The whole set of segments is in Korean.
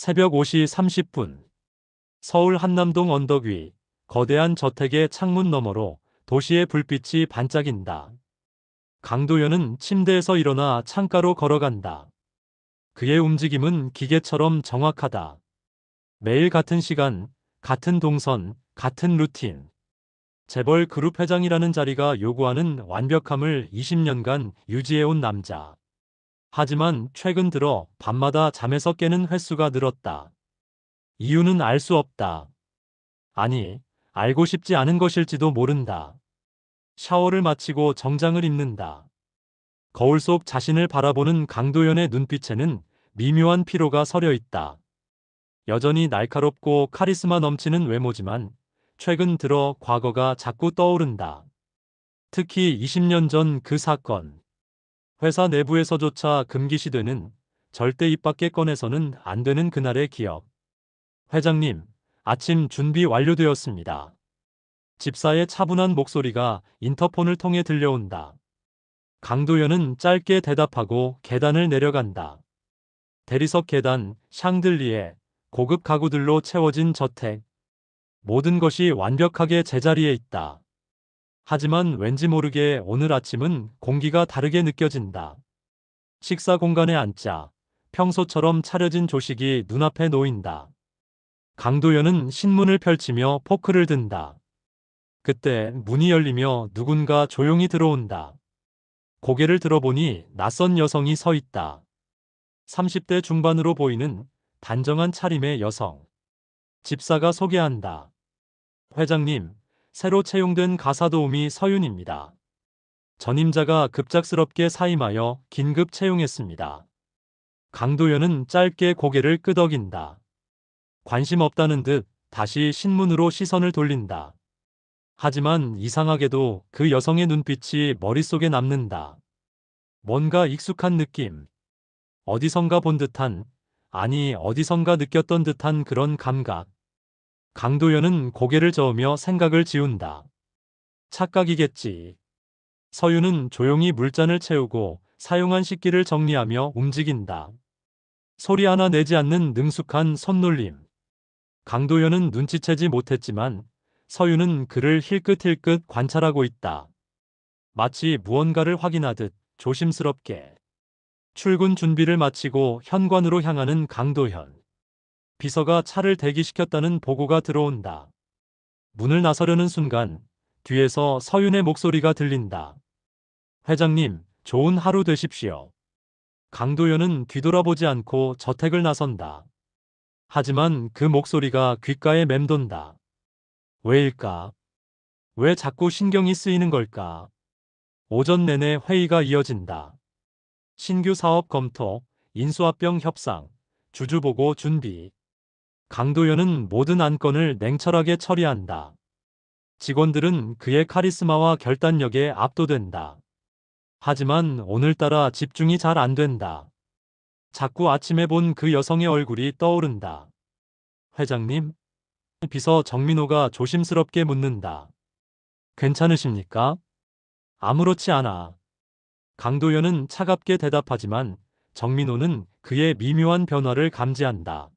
새벽 5시 30분. 서울 한남동 언덕 위 거대한 저택의 창문 너머로 도시의 불빛이 반짝인다. 강도현은 침대에서 일어나 창가로 걸어간다. 그의 움직임은 기계처럼 정확하다. 매일 같은 시간, 같은 동선, 같은 루틴. 재벌 그룹 회장이라는 자리가 요구하는 완벽함을 20년간 유지해온 남자. 하지만 최근 들어 밤마다 잠에서 깨는 횟수가 늘었다. 이유는 알 수 없다. 아니, 알고 싶지 않은 것일지도 모른다. 샤워를 마치고 정장을 입는다. 거울 속 자신을 바라보는 강도연의 눈빛에는 미묘한 피로가 서려 있다. 여전히 날카롭고 카리스마 넘치는 외모지만 최근 들어 과거가 자꾸 떠오른다. 특히 20년 전 그 사건. 회사 내부에서조차 금기시되는, 절대 입 밖에 꺼내서는 안 되는 그날의 기억. 회장님, 아침 준비 완료되었습니다. 집사의 차분한 목소리가 인터폰을 통해 들려온다. 강도연은 짧게 대답하고 계단을 내려간다. 대리석 계단, 샹들리에, 고급 가구들로 채워진 저택. 모든 것이 완벽하게 제자리에 있다. 하지만 왠지 모르게 오늘 아침은 공기가 다르게 느껴진다. 식사 공간에 앉자 평소처럼 차려진 조식이 눈앞에 놓인다. 강도연은 신문을 펼치며 포크를 든다. 그때 문이 열리며 누군가 조용히 들어온다. 고개를 들어보니 낯선 여성이 서 있다. 30대 중반으로 보이는 단정한 차림의 여성. 집사가 소개한다. 회장님, 새로 채용된 가사도우미 서윤입니다. 전임자가 급작스럽게 사임하여 긴급 채용했습니다. 강도연은 짧게 고개를 끄덕인다. 관심 없다는 듯 다시 신문으로 시선을 돌린다. 하지만 이상하게도 그 여성의 눈빛이 머릿속에 남는다. 뭔가 익숙한 느낌. 어디선가 본 듯한, 아니 어디선가 느꼈던 듯한 그런 감각. 강도연은 고개를 저으며 생각을 지운다. 착각이겠지. 서윤은 조용히 물잔을 채우고 사용한 식기를 정리하며 움직인다. 소리 하나 내지 않는 능숙한 손놀림. 강도연은 눈치채지 못했지만 서윤은 그를 힐끗힐끗 관찰하고 있다. 마치 무언가를 확인하듯 조심스럽게. 출근 준비를 마치고 현관으로 향하는 강도현. 비서가 차를 대기시켰다는 보고가 들어온다. 문을 나서려는 순간 뒤에서 서윤의 목소리가 들린다. 회장님, 좋은 하루 되십시오. 강도연은 뒤돌아보지 않고 저택을 나선다. 하지만 그 목소리가 귓가에 맴돈다. 왜일까? 왜 자꾸 신경이 쓰이는 걸까? 오전 내내 회의가 이어진다. 신규 사업 검토, 인수합병 협상, 주주보고 준비. 강도연은 모든 안건을 냉철하게 처리한다. 직원들은 그의 카리스마와 결단력에 압도된다. 하지만 오늘따라 집중이 잘 안 된다. 자꾸 아침에 본 그 여성의 얼굴이 떠오른다. 회장님? 비서 정민호가 조심스럽게 묻는다. 괜찮으십니까? 아무렇지 않아. 강도연은 차갑게 대답하지만 정민호는 그의 미묘한 변화를 감지한다.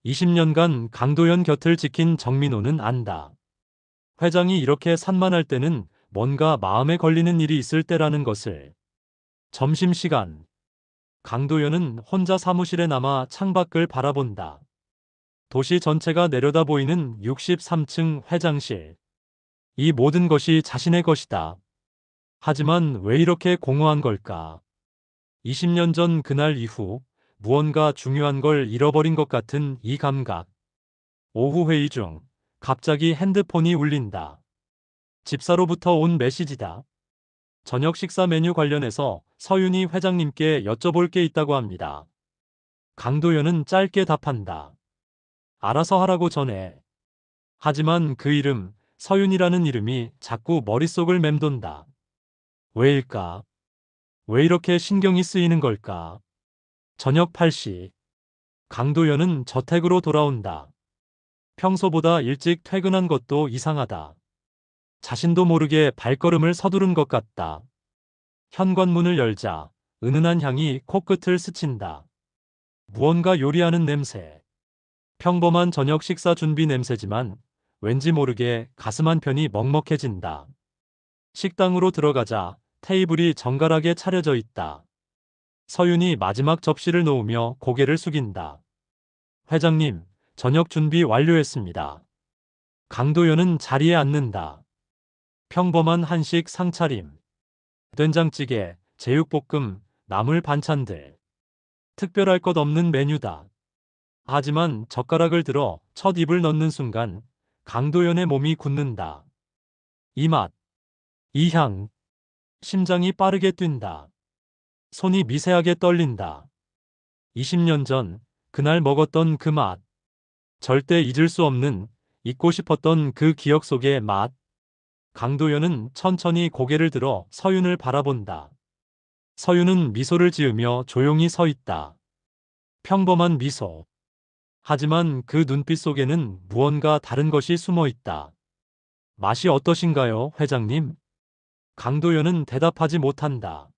20년간 강도연 곁을 지킨 정민호는 안다. 회장이 이렇게 산만할 때는 뭔가 마음에 걸리는 일이 있을 때라는 것을. 점심시간. 강도연은 혼자 사무실에 남아 창밖을 바라본다. 도시 전체가 내려다 보이는 63층 회장실. 이 모든 것이 자신의 것이다. 하지만 왜 이렇게 공허한 걸까? 20년 전 그날 이후 무언가 중요한 걸 잃어버린 것 같은 이 감각. 오후 회의 중 갑자기 핸드폰이 울린다. 집사로부터 온 메시지다. 저녁 식사 메뉴 관련해서 서윤이 회장님께 여쭤볼 게 있다고 합니다. 강도연은 짧게 답한다. 알아서 하라고 전해. 하지만 그 이름, 서윤이라는 이름이 자꾸 머릿속을 맴돈다. 왜일까? 왜 이렇게 신경이 쓰이는 걸까? 저녁 8시. 강도연은 저택으로 돌아온다. 평소보다 일찍 퇴근한 것도 이상하다. 자신도 모르게 발걸음을 서두른 것 같다. 현관문을 열자 은은한 향이 코끝을 스친다. 무언가 요리하는 냄새. 평범한 저녁 식사 준비 냄새지만 왠지 모르게 가슴 한편이 먹먹해진다. 식당으로 들어가자 테이블이 정갈하게 차려져 있다. 서윤이 마지막 접시를 놓으며 고개를 숙인다. 회장님, 저녁 준비 완료했습니다. 강도연은 자리에 앉는다. 평범한 한식 상차림. 된장찌개, 제육볶음, 나물 반찬들. 특별할 것 없는 메뉴다. 하지만 젓가락을 들어 첫 입을 넣는 순간 강도연의 몸이 굳는다. 이 맛, 이 향, 심장이 빠르게 뛴다. 손이 미세하게 떨린다. 20년 전 그날 먹었던 그 맛. 절대 잊을 수 없는, 잊고 싶었던 그 기억 속의 맛. 강도연은 천천히 고개를 들어 서윤을 바라본다. 서윤은 미소를 지으며 조용히 서 있다. 평범한 미소. 하지만 그 눈빛 속에는 무언가 다른 것이 숨어 있다. 맛이 어떠신가요, 회장님? 강도연은 대답하지 못한다.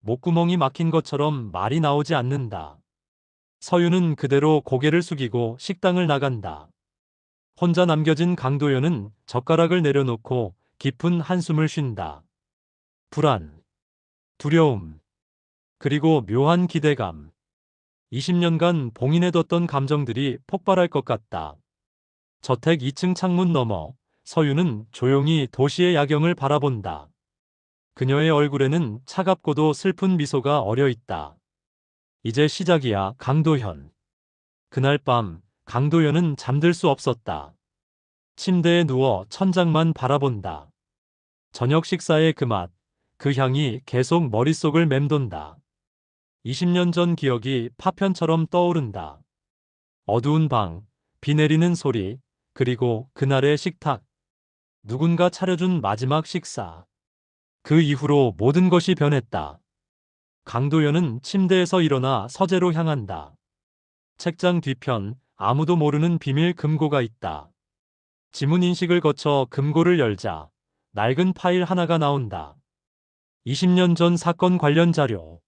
목구멍이 막힌 것처럼 말이 나오지 않는다. 서윤은 그대로 고개를 숙이고 식당을 나간다. 혼자 남겨진 강도연은 젓가락을 내려놓고 깊은 한숨을 쉰다. 불안, 두려움, 그리고 묘한 기대감. 20년간 봉인해뒀던 감정들이 폭발할 것 같다. 저택 2층 창문 너머 서윤은 조용히 도시의 야경을 바라본다. 그녀의 얼굴에는 차갑고도 슬픈 미소가 어려 있다. 이제 시작이야, 강도현. 그날 밤 강도현은 잠들 수 없었다. 침대에 누워 천장만 바라본다. 저녁 식사의 그 맛, 그 향이 계속 머릿속을 맴돈다. 20년 전 기억이 파편처럼 떠오른다. 어두운 방, 비 내리는 소리, 그리고 그날의 식탁. 누군가 차려준 마지막 식사. 그 이후로 모든 것이 변했다. 강도연은 침대에서 일어나 서재로 향한다. 책장 뒤편, 아무도 모르는 비밀 금고가 있다. 지문 인식을 거쳐 금고를 열자 낡은 파일 하나가 나온다. 20년 전 사건 관련 자료,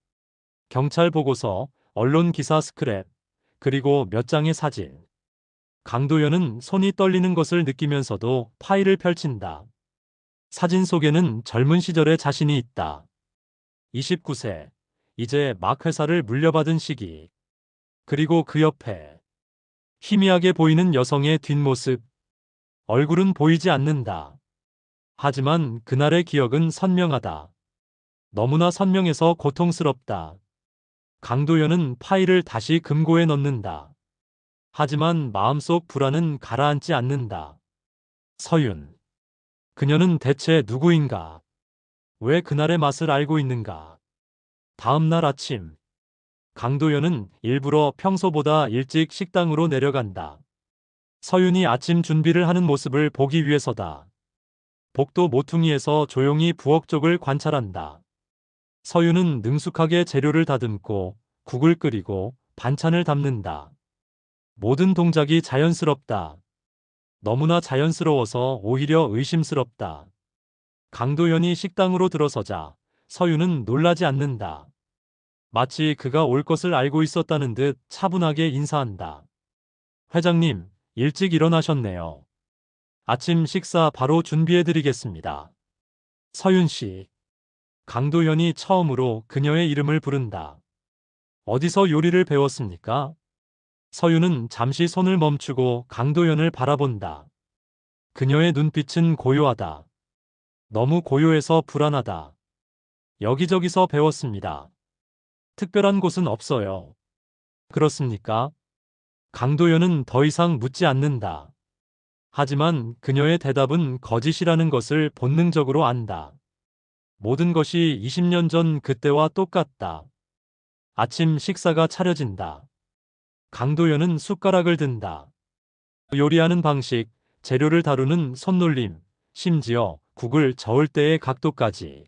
경찰 보고서, 언론 기사 스크랩, 그리고 몇 장의 사진. 강도연은 손이 떨리는 것을 느끼면서도 파일을 펼친다. 사진 속에는 젊은 시절의 자신이 있다. 29세, 이제 막 회사를 물려받은 시기. 그리고 그 옆에 희미하게 보이는 여성의 뒷모습. 얼굴은 보이지 않는다. 하지만 그날의 기억은 선명하다. 너무나 선명해서 고통스럽다. 강도연은 파일을 다시 금고에 넣는다. 하지만 마음속 불안은 가라앉지 않는다. 서윤. 그녀는 대체 누구인가? 왜 그날의 맛을 알고 있는가? 다음 날 아침, 강도연은 일부러 평소보다 일찍 식당으로 내려간다. 서윤이 아침 준비를 하는 모습을 보기 위해서다. 복도 모퉁이에서 조용히 부엌 쪽을 관찰한다. 서윤은 능숙하게 재료를 다듬고 국을 끓이고 반찬을 담는다. 모든 동작이 자연스럽다. 너무나 자연스러워서 오히려 의심스럽다. 강도연이 식당으로 들어서자 서윤은 놀라지 않는다. 마치 그가 올 것을 알고 있었다는 듯 차분하게 인사한다. 회장님, 일찍 일어나셨네요. 아침 식사 바로 준비해드리겠습니다. 서윤 씨. 강도연이 처음으로 그녀의 이름을 부른다. 어디서 요리를 배웠습니까? 서윤은 잠시 손을 멈추고 강도연을 바라본다. 그녀의 눈빛은 고요하다. 너무 고요해서 불안하다. 여기저기서 배웠습니다. 특별한 곳은 없어요. 그렇습니까? 강도연은 더 이상 묻지 않는다. 하지만 그녀의 대답은 거짓이라는 것을 본능적으로 안다. 모든 것이 20년 전 그때와 똑같다. 아침 식사가 차려진다. 강도연은 숟가락을 든다. 요리하는 방식, 재료를 다루는 손놀림, 심지어 국을 저을 때의 각도까지.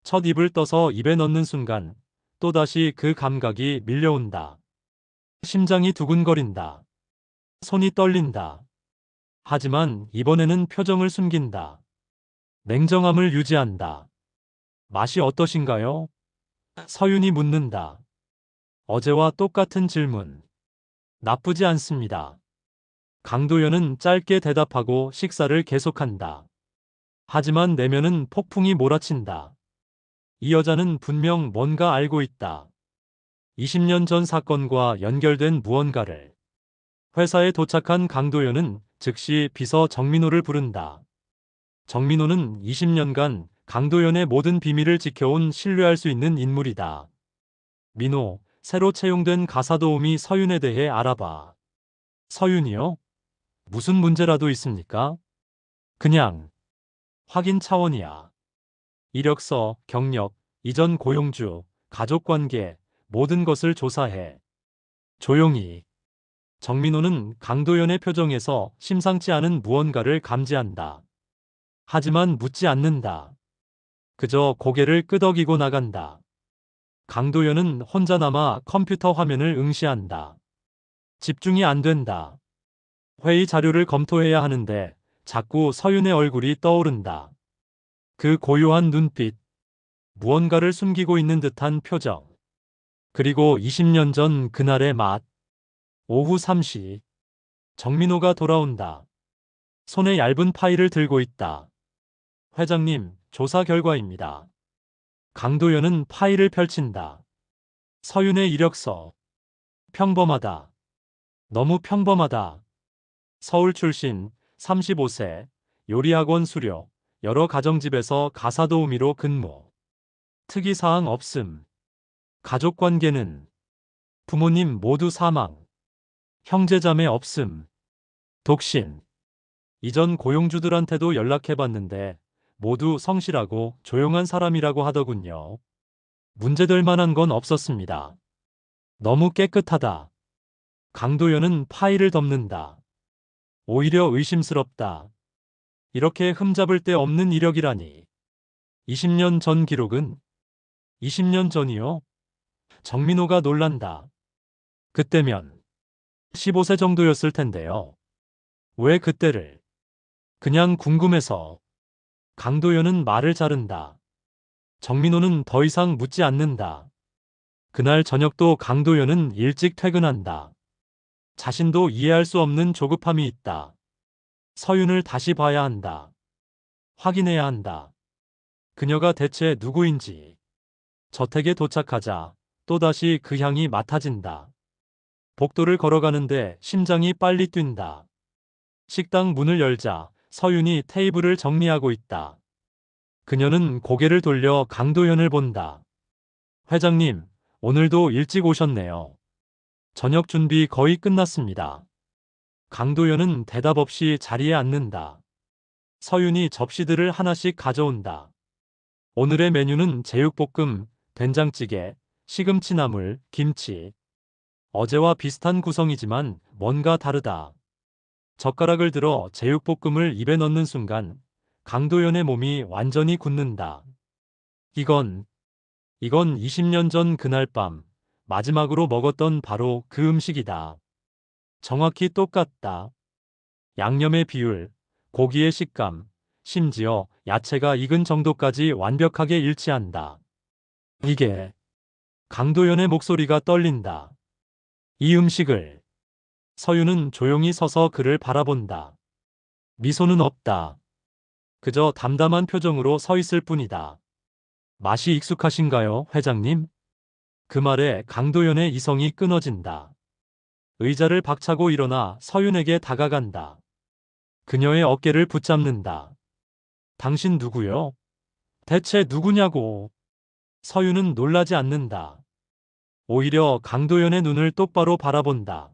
첫 입을 떠서 입에 넣는 순간 또다시 그 감각이 밀려온다. 심장이 두근거린다. 손이 떨린다. 하지만 이번에는 표정을 숨긴다. 냉정함을 유지한다. 맛이 어떠신가요? 서윤이 묻는다. 어제와 똑같은 질문. 나쁘지 않습니다. 강도연은 짧게 대답하고 식사를 계속한다. 하지만 내면은 폭풍이 몰아친다. 이 여자는 분명 뭔가 알고 있다. 20년 전 사건과 연결된 무언가를. 회사에 도착한 강도연은 즉시 비서 정민호를 부른다. 정민호는 20년간 강도연의 모든 비밀을 지켜온 신뢰할 수 있는 인물이다. 민호, 새로 채용된 가사도우미 서윤에 대해 알아봐. 서윤이요? 무슨 문제라도 있습니까? 그냥 확인 차원이야. 이력서, 경력, 이전 고용주, 가족관계, 모든 것을 조사해. 조용히. 정민호는 강도연의 표정에서 심상치 않은 무언가를 감지한다. 하지만 묻지 않는다. 그저 고개를 끄덕이고 나간다. 강도연은 혼자 남아 컴퓨터 화면을 응시한다. 집중이 안 된다. 회의 자료를 검토해야 하는데 자꾸 서윤의 얼굴이 떠오른다. 그 고요한 눈빛, 무언가를 숨기고 있는 듯한 표정. 그리고 20년 전 그날의 맛. 오후 3시. 정민호가 돌아온다. 손에 얇은 파일을 들고 있다. 회장님, 조사 결과입니다. 강도연은 파일을 펼친다. 서윤의 이력서. 평범하다. 너무 평범하다. 서울 출신, 35세, 요리학원 수료, 여러 가정집에서 가사도우미로 근무. 특이사항 없음. 가족관계는 부모님 모두 사망. 형제자매 없음. 독신. 이전 고용주들한테도 연락해봤는데 모두 성실하고 조용한 사람이라고 하더군요. 문제될 만한 건 없었습니다. 너무 깨끗하다. 강도연은 파일을 덮는다. 오히려 의심스럽다. 이렇게 흠잡을 데 없는 이력이라니. 20년 전 기록은? 20년 전이요? 정민호가 놀란다. 그때면 15세 정도였을 텐데요. 왜 그때를? 그냥 궁금해서. 강도연은 말을 자른다. 정민호는 더 이상 묻지 않는다. 그날 저녁도 강도연은 일찍 퇴근한다. 자신도 이해할 수 없는 조급함이 있다. 서윤을 다시 봐야 한다. 확인해야 한다. 그녀가 대체 누구인지. 저택에 도착하자 또다시 그 향이 맡아진다. 복도를 걸어가는데 심장이 빨리 뛴다. 식당 문을 열자 서윤이 테이블을 정리하고 있다. 그녀는 고개를 돌려 강도연을 본다. 회장님, 오늘도 일찍 오셨네요. 저녁 준비 거의 끝났습니다. 강도연은 대답 없이 자리에 앉는다. 서윤이 접시들을 하나씩 가져온다. 오늘의 메뉴는 제육볶음, 된장찌개, 시금치나물, 김치. 어제와 비슷한 구성이지만 뭔가 다르다. 젓가락을 들어 제육볶음을 입에 넣는 순간 강도연의 몸이 완전히 굳는다. 이건 20년 전 그날 밤 마지막으로 먹었던 바로 그 음식이다. 정확히 똑같다. 양념의 비율, 고기의 식감, 심지어 야채가 익은 정도까지 완벽하게 일치한다. 이게 강도연의 목소리가 떨린다. 이 음식을. 서윤은 조용히 서서 그를 바라본다. 미소는 없다. 그저 담담한 표정으로 서 있을 뿐이다. 맛이 익숙하신가요, 회장님? 그 말에 강도연의 이성이 끊어진다. 의자를 박차고 일어나 서윤에게 다가간다. 그녀의 어깨를 붙잡는다. 당신 누구요? 대체 누구냐고. 서윤은 놀라지 않는다. 오히려 강도연의 눈을 똑바로 바라본다.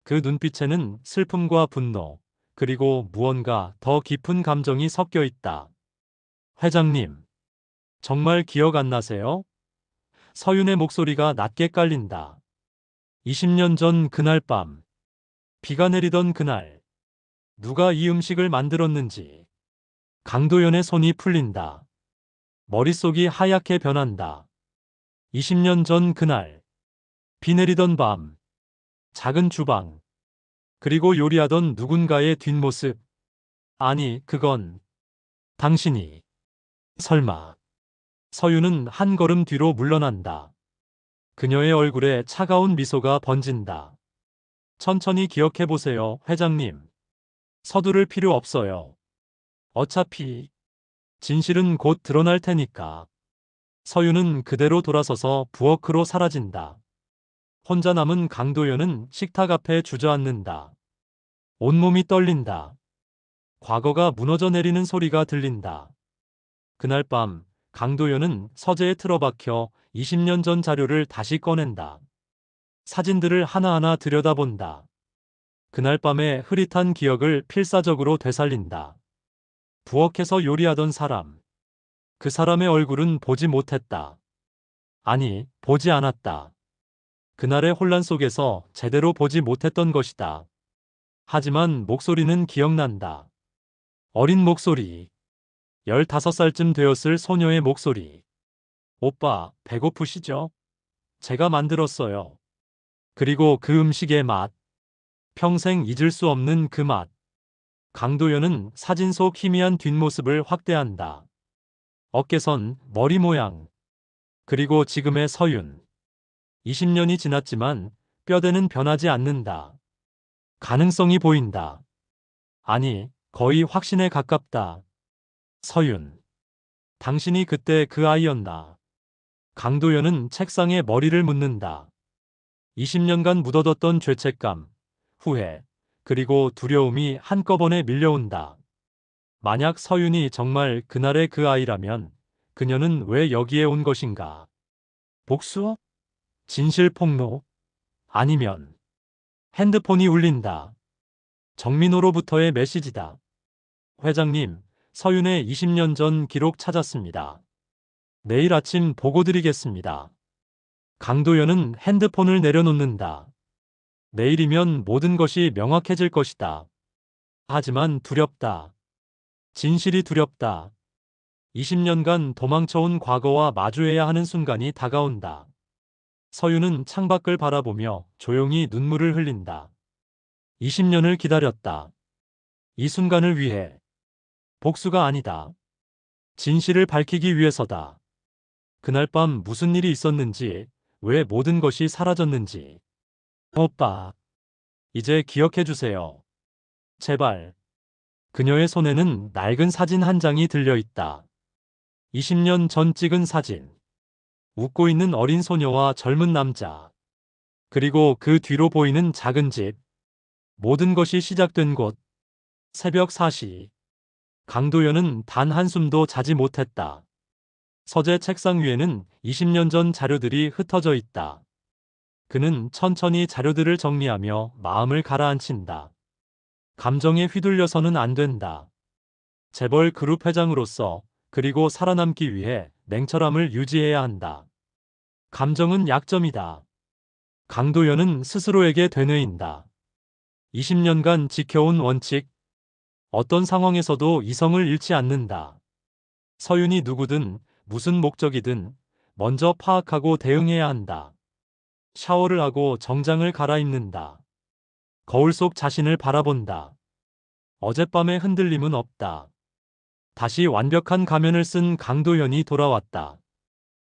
그 눈빛에는 슬픔과 분노, 그리고 무언가 더 깊은 감정이 섞여 있다. 회장님, 정말 기억 안 나세요? 서윤의 목소리가 낮게 깔린다. 20년 전 그날 밤, 비가 내리던 그날, 누가 이 음식을 만들었는지. 강도연의 손이 풀린다. 머릿속이 하얗게 변한다. 20년 전 그날, 비 내리던 밤, 작은 주방, 그리고 요리하던 누군가의 뒷모습. 아니, 그건 당신이. 설마. 서윤은 한 걸음 뒤로 물러난다. 그녀의 얼굴에 차가운 미소가 번진다. 천천히 기억해 보세요, 회장님. 서두를 필요 없어요. 어차피 진실은 곧 드러날 테니까. 서윤은 그대로 돌아서서 부엌으로 사라진다. 혼자 남은 강도연은 식탁 앞에 주저앉는다. 온몸이 떨린다. 과거가 무너져 내리는 소리가 들린다. 그날 밤 강도연은 서재에 틀어박혀 20년 전 자료를 다시 꺼낸다. 사진들을 하나하나 들여다본다. 그날 밤의 흐릿한 기억을 필사적으로 되살린다. 부엌에서 요리하던 사람. 그 사람의 얼굴은 보지 못했다. 아니, 보지 않았다. 그날의 혼란 속에서 제대로 보지 못했던 것이다. 하지만 목소리는 기억난다. 어린 목소리. 15살쯤 되었을 소녀의 목소리. 오빠, 배고프시죠? 제가 만들었어요. 그리고 그 음식의 맛. 평생 잊을 수 없는 그 맛. 강도연은 사진 속 희미한 뒷모습을 확대한다. 어깨선, 머리 모양. 그리고 지금의 서윤. 20년이 지났지만 뼈대는 변하지 않는다. 가능성이 보인다. 아니, 거의 확신에 가깝다. 서윤. 당신이 그때 그 아이였나? 강도연은 책상에 머리를 묻는다. 20년간 묻어뒀던 죄책감, 후회, 그리고 두려움이 한꺼번에 밀려온다. 만약 서윤이 정말 그날의 그 아이라면 그녀는 왜 여기에 온 것인가? 복수? 진실 폭로? 아니면 핸드폰이 울린다. 정민호로부터의 메시지다. 회장님, 서윤의 20년 전 기록 찾았습니다. 내일 아침 보고 드리겠습니다. 강도연은 핸드폰을 내려놓는다. 내일이면 모든 것이 명확해질 것이다. 하지만 두렵다. 진실이 두렵다. 20년간 도망쳐온 과거와 마주해야 하는 순간이 다가온다. 서윤은 창밖을 바라보며 조용히 눈물을 흘린다. 20년을 기다렸다. 이 순간을 위해. 복수가 아니다. 진실을 밝히기 위해서다. 그날 밤 무슨 일이 있었는지, 왜 모든 것이 사라졌는지. 오빠, 이제 기억해 주세요. 제발. 그녀의 손에는 낡은 사진 한 장이 들려 있다. 20년 전 찍은 사진. 웃고 있는 어린 소녀와 젊은 남자. 그리고 그 뒤로 보이는 작은 집. 모든 것이 시작된 곳. 새벽 4시. 강도연은 단 한숨도 자지 못했다. 서재 책상 위에는 20년 전 자료들이 흩어져 있다. 그는 천천히 자료들을 정리하며 마음을 가라앉힌다. 감정에 휘둘려서는 안 된다. 재벌 그룹 회장으로서, 그리고 살아남기 위해 냉철함을 유지해야 한다. 감정은 약점이다. 강도연은 스스로에게 되뇌인다. 20년간 지켜온 원칙. 어떤 상황에서도 이성을 잃지 않는다. 서윤이 누구든 무슨 목적이든 먼저 파악하고 대응해야 한다. 샤워를 하고 정장을 갈아입는다. 거울 속 자신을 바라본다. 어젯밤의 흔들림은 없다. 다시 완벽한 가면을 쓴 강도연이 돌아왔다.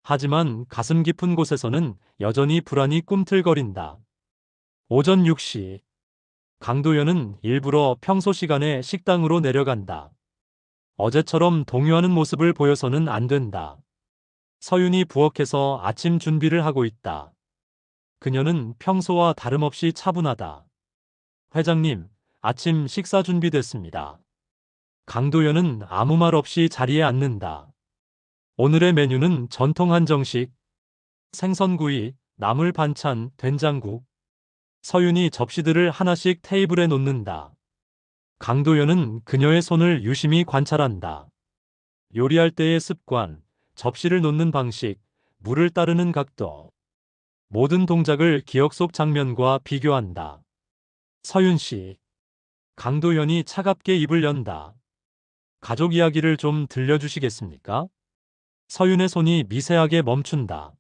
하지만 가슴 깊은 곳에서는 여전히 불안이 꿈틀거린다. 오전 6시. 강도연은 일부러 평소 시간에 식당으로 내려간다. 어제처럼 동요하는 모습을 보여서는 안 된다. 서윤이 부엌에서 아침 준비를 하고 있다. 그녀는 평소와 다름없이 차분하다. 회장님, 아침 식사 준비됐습니다. 강도연은 아무 말 없이 자리에 앉는다. 오늘의 메뉴는 전통 한정식, 생선구이, 나물 반찬, 된장국. 서윤이 접시들을 하나씩 테이블에 놓는다. 강도연은 그녀의 손을 유심히 관찰한다. 요리할 때의 습관, 접시를 놓는 방식, 물을 따르는 각도. 모든 동작을 기억 속 장면과 비교한다. 서윤 씨. 강도연이 차갑게 입을 연다. 가족 이야기를 좀 들려주시겠습니까? 서윤의 손이 미세하게 멈춘다.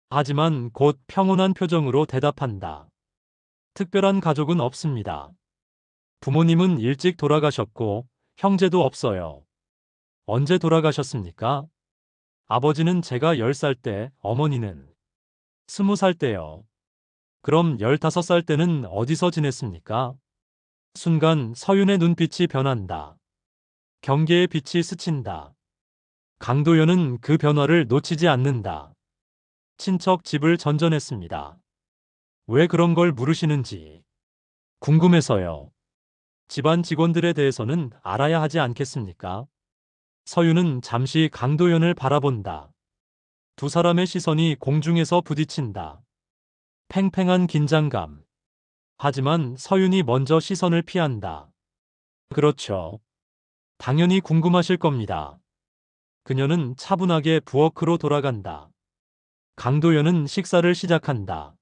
하지만 곧 평온한 표정으로 대답한다. 특별한 가족은 없습니다. 부모님은 일찍 돌아가셨고, 형제도 없어요. 언제 돌아가셨습니까? 아버지는 제가 10살 때, 어머니는 20살 때요. 그럼 15살 때는 어디서 지냈습니까? 순간 서윤의 눈빛이 변한다. 경계의 빛이 스친다. 강도연은 그 변화를 놓치지 않는다. 친척 집을 전전했습니다. 왜 그런 걸 물으시는지 궁금해서요. 집안 직원들에 대해서는 알아야 하지 않겠습니까? 서윤은 잠시 강도연을 바라본다. 두 사람의 시선이 공중에서 부딪힌다. 팽팽한 긴장감. 하지만 서윤이 먼저 시선을 피한다. 그렇죠. 당연히 궁금하실 겁니다. 그녀는 차분하게 부엌으로 돌아간다. 강도연은 식사를 시작한다.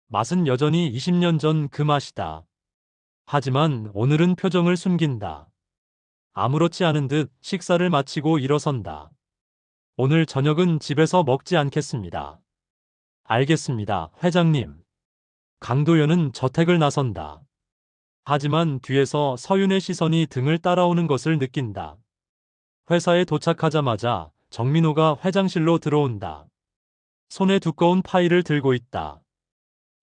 맛은 여전히 20년 전 그 맛이다. 하지만 오늘은 표정을 숨긴다. 아무렇지 않은 듯 식사를 마치고 일어선다. 오늘 저녁은 집에서 먹지 않겠습니다. 알겠습니다, 회장님. 강도연은 저택을 나선다. 하지만 뒤에서 서윤의 시선이 등을 따라오는 것을 느낀다. 회사에 도착하자마자 정민호가 회장실로 들어온다. 손에 두꺼운 파일을 들고 있다.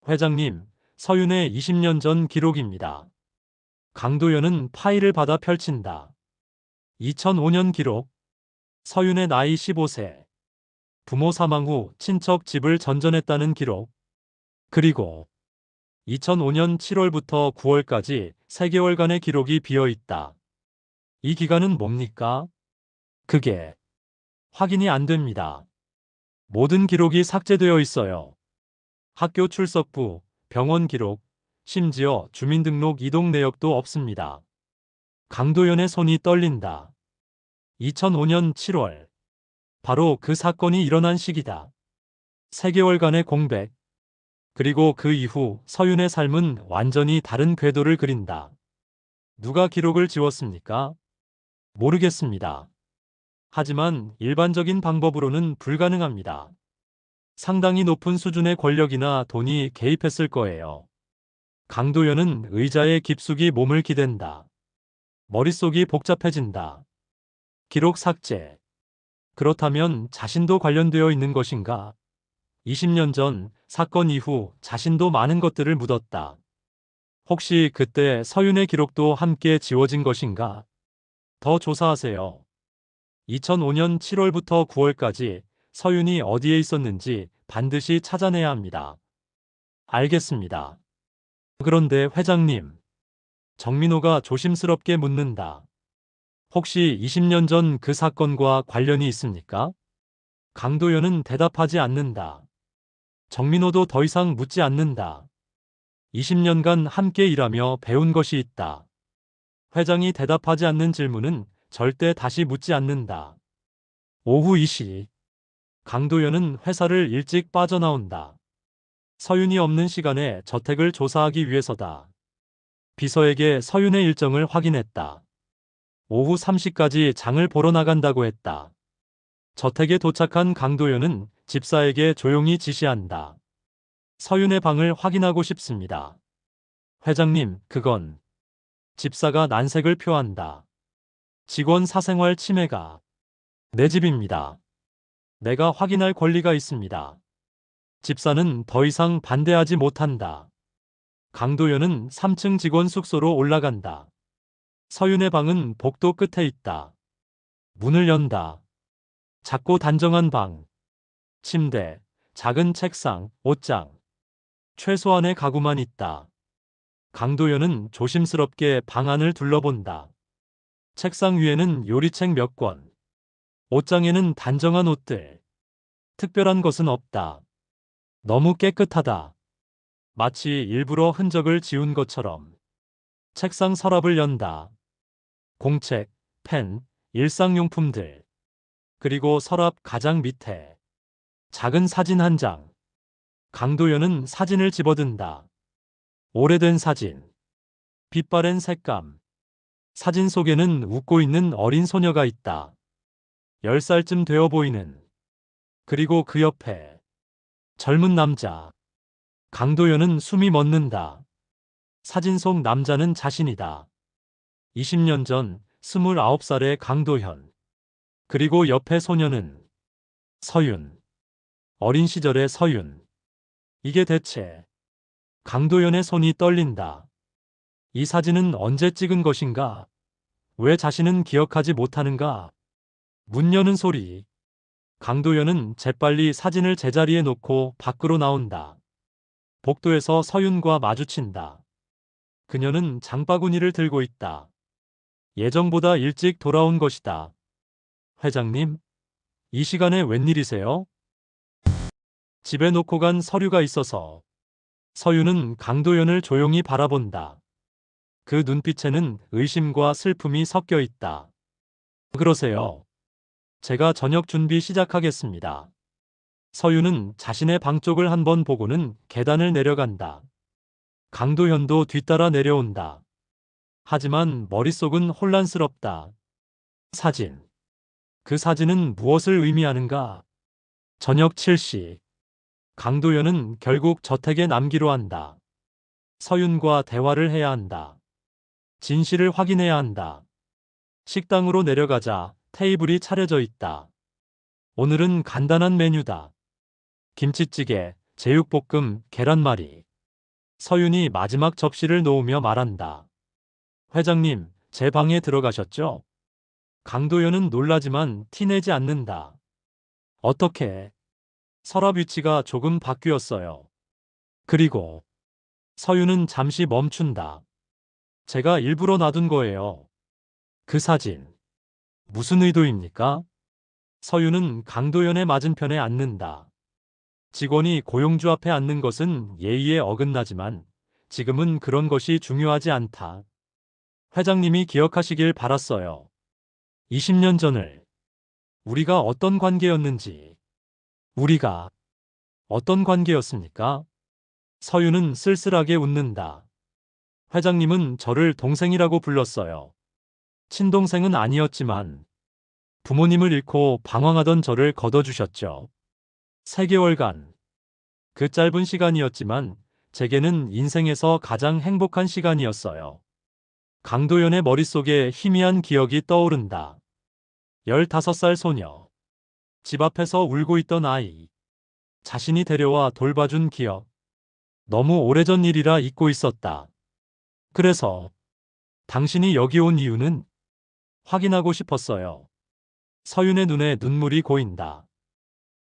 회장님, 서윤의 20년 전 기록입니다. 강도연은 파일을 받아 펼친다. 2005년 기록. 서윤의 나이 15세. 부모 사망 후 친척 집을 전전했다는 기록. 그리고 2005년 7월부터 9월까지 3개월간의 기록이 비어 있다. 이 기간은 뭡니까? 그게 확인이 안 됩니다. 모든 기록이 삭제되어 있어요. 학교 출석부, 병원 기록, 심지어 주민등록 이동 내역도 없습니다. 강도연의 손이 떨린다. 2005년 7월. 바로 그 사건이 일어난 시기다. 3개월간의 공백. 그리고 그 이후 서윤의 삶은 완전히 다른 궤도를 그린다. 누가 기록을 지웠습니까? 모르겠습니다. 하지만 일반적인 방법으로는 불가능합니다. 상당히 높은 수준의 권력이나 돈이 개입했을 거예요. 강도연은 의자에 깊숙이 몸을 기댄다. 머릿속이 복잡해진다. 기록 삭제. 그렇다면 자신도 관련되어 있는 것인가? 20년 전 사건 이후 자신도 많은 것들을 묻었다. 혹시 그때 서윤의 기록도 함께 지워진 것인가? 더 조사하세요. 2005년 7월부터 9월까지 서윤이 어디에 있었는지 반드시 찾아내야 합니다. 알겠습니다. 그런데 회장님, 정민호가 조심스럽게 묻는다. 혹시 20년 전 그 사건과 관련이 있습니까? 강도연은 대답하지 않는다. 정민호도 더 이상 묻지 않는다. 20년간 함께 일하며 배운 것이 있다. 회장이 대답하지 않는 질문은 절대 다시 묻지 않는다. 오후 2시. 강도연은 회사를 일찍 빠져나온다. 서윤이 없는 시간에 저택을 조사하기 위해서다. 비서에게 서윤의 일정을 확인했다. 오후 3시까지 장을 보러 나간다고 했다. 저택에 도착한 강도연은 집사에게 조용히 지시한다. 서윤의 방을 확인하고 싶습니다. 회장님, 그건. 집사가 난색을 표한다. 직원 사생활 침해가. 내 집입니다. 내가 확인할 권리가 있습니다. 집사는 더 이상 반대하지 못한다. 강도연은 3층 직원 숙소로 올라간다. 서윤의 방은 복도 끝에 있다. 문을 연다. 작고 단정한 방. 침대, 작은 책상, 옷장. 최소한의 가구만 있다. 강도연은 조심스럽게 방 안을 둘러본다. 책상 위에는 요리책 몇 권. 옷장에는 단정한 옷들. 특별한 것은 없다. 너무 깨끗하다. 마치 일부러 흔적을 지운 것처럼. 책상 서랍을 연다. 공책, 펜, 일상용품들. 그리고 서랍 가장 밑에 작은 사진 한 장. 강도연은 사진을 집어든다. 오래된 사진. 빛바랜 색감. 사진 속에는 웃고 있는 어린 소녀가 있다. 10살쯤 되어 보이는. 그리고 그 옆에 젊은 남자. 강도연은 숨이 멎는다. 사진 속 남자는 자신이다. 20년 전 29살의 강도현. 그리고 옆에 소녀는 서윤. 어린 시절의 서윤. 이게 대체. 강도연의 손이 떨린다. 이 사진은 언제 찍은 것인가? 왜 자신은 기억하지 못하는가? 문 여는 소리. 강도연은 재빨리 사진을 제자리에 놓고 밖으로 나온다. 복도에서 서윤과 마주친다. 그녀는 장바구니를 들고 있다. 예정보다 일찍 돌아온 것이다. 회장님, 이 시간에 웬일이세요? 집에 놓고 간 서류가 있어서. 서윤은 강도연을 조용히 바라본다. 그 눈빛에는 의심과 슬픔이 섞여 있다. 그러세요. 제가 저녁 준비 시작하겠습니다. 서윤은 자신의 방 쪽을 한번 보고는 계단을 내려간다. 강도현도 뒤따라 내려온다. 하지만 머릿속은 혼란스럽다. 사진. 그 사진은 무엇을 의미하는가? 저녁 7시. 강도현은 결국 저택에 남기로 한다. 서윤과 대화를 해야 한다. 진실을 확인해야 한다. 식당으로 내려가자 테이블이 차려져 있다. 오늘은 간단한 메뉴다. 김치찌개, 제육볶음, 계란말이. 서윤이 마지막 접시를 놓으며 말한다. 회장님, 제 방에 들어가셨죠? 강도현은 놀라지만 티내지 않는다. 어떻게? 서랍 위치가 조금 바뀌었어요. 그리고 서윤은 잠시 멈춘다. 제가 일부러 놔둔 거예요. 그 사진. 무슨 의도입니까? 서윤은 강도현의 맞은편에 앉는다. 직원이 고용주 앞에 앉는 것은 예의에 어긋나지만 지금은 그런 것이 중요하지 않다. 회장님이 기억하시길 바랐어요. 20년 전을. 우리가 어떤 관계였는지. 우리가 어떤 관계였습니까? 서윤은 쓸쓸하게 웃는다. 회장님은 저를 동생이라고 불렀어요. 친동생은 아니었지만 부모님을 잃고 방황하던 저를 걷어주셨죠. 3개월간. 그 짧은 시간이었지만 제게는 인생에서 가장 행복한 시간이었어요. 강도연의 머릿속에 희미한 기억이 떠오른다. 15살 소녀. 집 앞에서 울고 있던 아이. 자신이 데려와 돌봐준 기억. 너무 오래전 일이라 잊고 있었다. 그래서 당신이 여기 온 이유는? 확인하고 싶었어요. 서윤의 눈에 눈물이 고인다.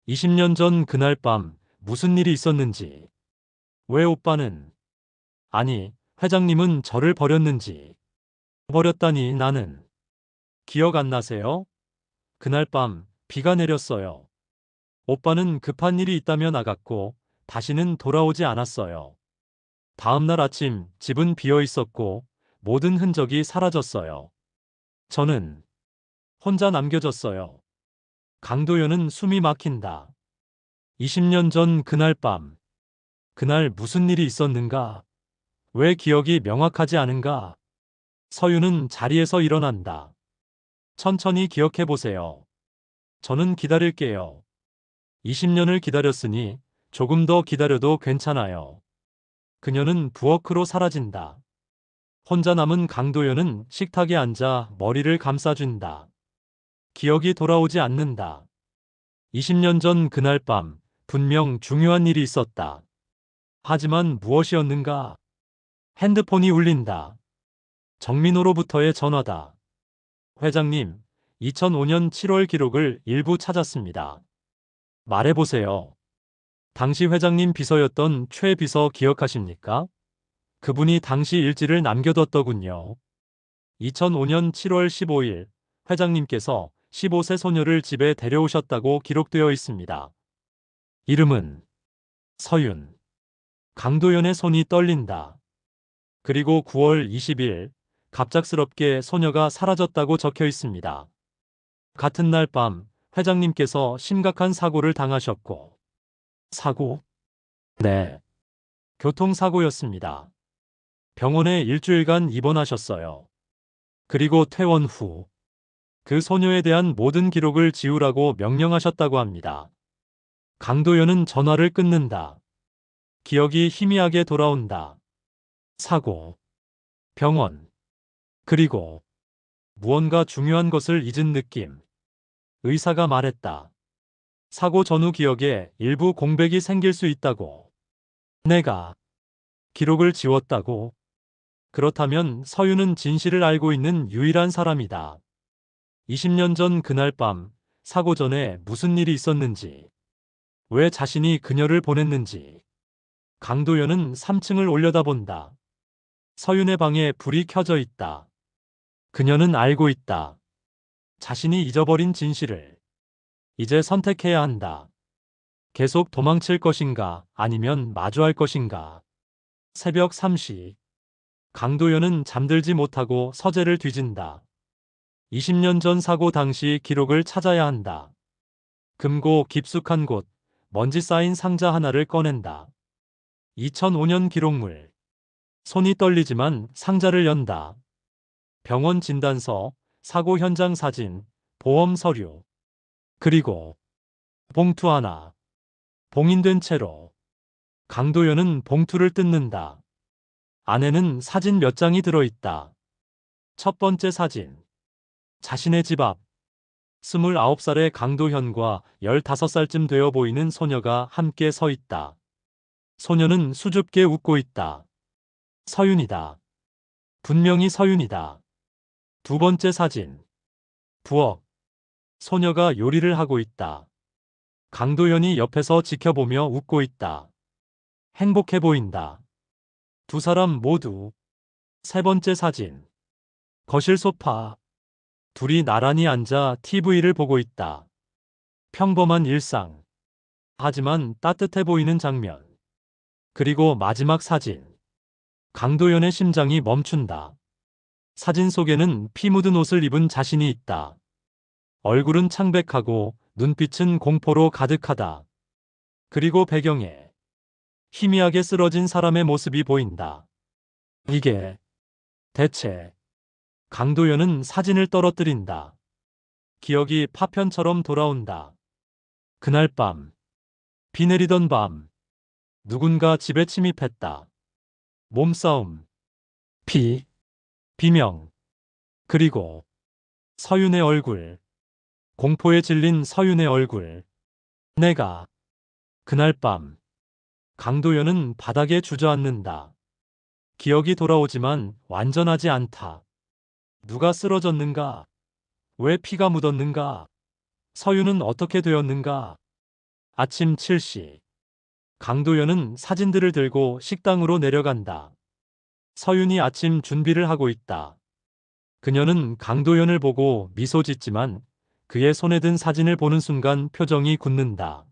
20년 전 그날 밤 무슨 일이 있었는지. 왜 오빠는, 아니, 회장님은 저를 버렸는지. 버렸다니 나는. 기억 안 나세요? 그날 밤 비가 내렸어요. 오빠는 급한 일이 있다며 나갔고 다시는 돌아오지 않았어요. 다음 날 아침 집은 비어 있었고 모든 흔적이 사라졌어요. 저는 혼자 남겨졌어요. 강도연은 숨이 막힌다. 20년 전 그날 밤. 그날 무슨 일이 있었는가? 왜 기억이 명확하지 않은가? 서윤은 자리에서 일어난다. 천천히 기억해 보세요. 저는 기다릴게요. 20년을 기다렸으니 조금 더 기다려도 괜찮아요. 그녀는 부엌으로 사라진다. 혼자 남은 강도연은 식탁에 앉아 머리를 감싸준다. 기억이 돌아오지 않는다. 20년 전 그날 밤 분명 중요한 일이 있었다. 하지만 무엇이었는가? 핸드폰이 울린다. 정민호로부터의 전화다. 회장님, 2005년 7월 기록을 일부 찾았습니다. 말해보세요. 당시 회장님 비서였던 최 비서 기억하십니까? 그분이 당시 일지를 남겨뒀더군요. 2005년 7월 15일 회장님께서 15세 소녀를 집에 데려오셨다고 기록되어 있습니다. 이름은 서윤. 강도연의 손이 떨린다. 그리고 9월 20일 갑작스럽게 소녀가 사라졌다고 적혀 있습니다. 같은 날 밤 회장님께서 심각한 사고를 당하셨고. 사고? 네. 교통사고였습니다. 병원에 일주일간 입원하셨어요. 그리고 퇴원 후 그 소녀에 대한 모든 기록을 지우라고 명령하셨다고 합니다. 강도연은 전화를 끊는다. 기억이 희미하게 돌아온다. 사고, 병원, 그리고 무언가 중요한 것을 잊은 느낌. 의사가 말했다. 사고 전후 기억에 일부 공백이 생길 수 있다고. 내가 기록을 지웠다고? 그렇다면 서윤은 진실을 알고 있는 유일한 사람이다. 20년 전 그날 밤, 사고 전에 무슨 일이 있었는지, 왜 자신이 그녀를 보냈는지. 강도연은 3층을 올려다본다. 서윤의 방에 불이 켜져 있다. 그녀는 알고 있다. 자신이 잊어버린 진실을. 이제 선택해야 한다. 계속 도망칠 것인가, 아니면 마주할 것인가. 새벽 3시. 강도연은 잠들지 못하고 서재를 뒤진다. 20년 전 사고 당시 기록을 찾아야 한다. 금고 깊숙한 곳, 먼지 쌓인 상자 하나를 꺼낸다. 2005년 기록물. 손이 떨리지만 상자를 연다. 병원 진단서, 사고 현장 사진, 보험 서류. 그리고 봉투 하나. 봉인된 채로. 강도연은 봉투를 뜯는다. 안에는 사진 몇 장이 들어있다. 첫 번째 사진. 자신의 집 앞. 29살의 강도현과 15살쯤 되어 보이는 소녀가 함께 서 있다. 소녀는 수줍게 웃고 있다. 서윤이다. 분명히 서윤이다. 두 번째 사진. 부엌. 소녀가 요리를 하고 있다. 강도현이 옆에서 지켜보며 웃고 있다. 행복해 보인다. 두 사람 모두. 세 번째 사진. 거실 소파. 둘이 나란히 앉아 TV를 보고 있다. 평범한 일상. 하지만 따뜻해 보이는 장면. 그리고 마지막 사진. 강도연의 심장이 멈춘다. 사진 속에는 피 묻은 옷을 입은 자신이 있다. 얼굴은 창백하고 눈빛은 공포로 가득하다. 그리고 배경에 희미하게 쓰러진 사람의 모습이 보인다. 이게 대체. 강도연은 사진을 떨어뜨린다. 기억이 파편처럼 돌아온다. 그날 밤. 비 내리던 밤. 누군가 집에 침입했다. 몸싸움. 피. 비명. 그리고 서윤의 얼굴. 공포에 질린 서윤의 얼굴. 내가. 그날 밤. 강도연은 바닥에 주저앉는다. 기억이 돌아오지만 완전하지 않다. 누가 쓰러졌는가? 왜 피가 묻었는가? 서윤은 어떻게 되었는가? 아침 7시. 강도연은 사진들을 들고 식당으로 내려간다. 서윤이 아침 준비를 하고 있다. 그녀는 강도연을 보고 미소 짓지만 그의 손에 든 사진을 보는 순간 표정이 굳는다.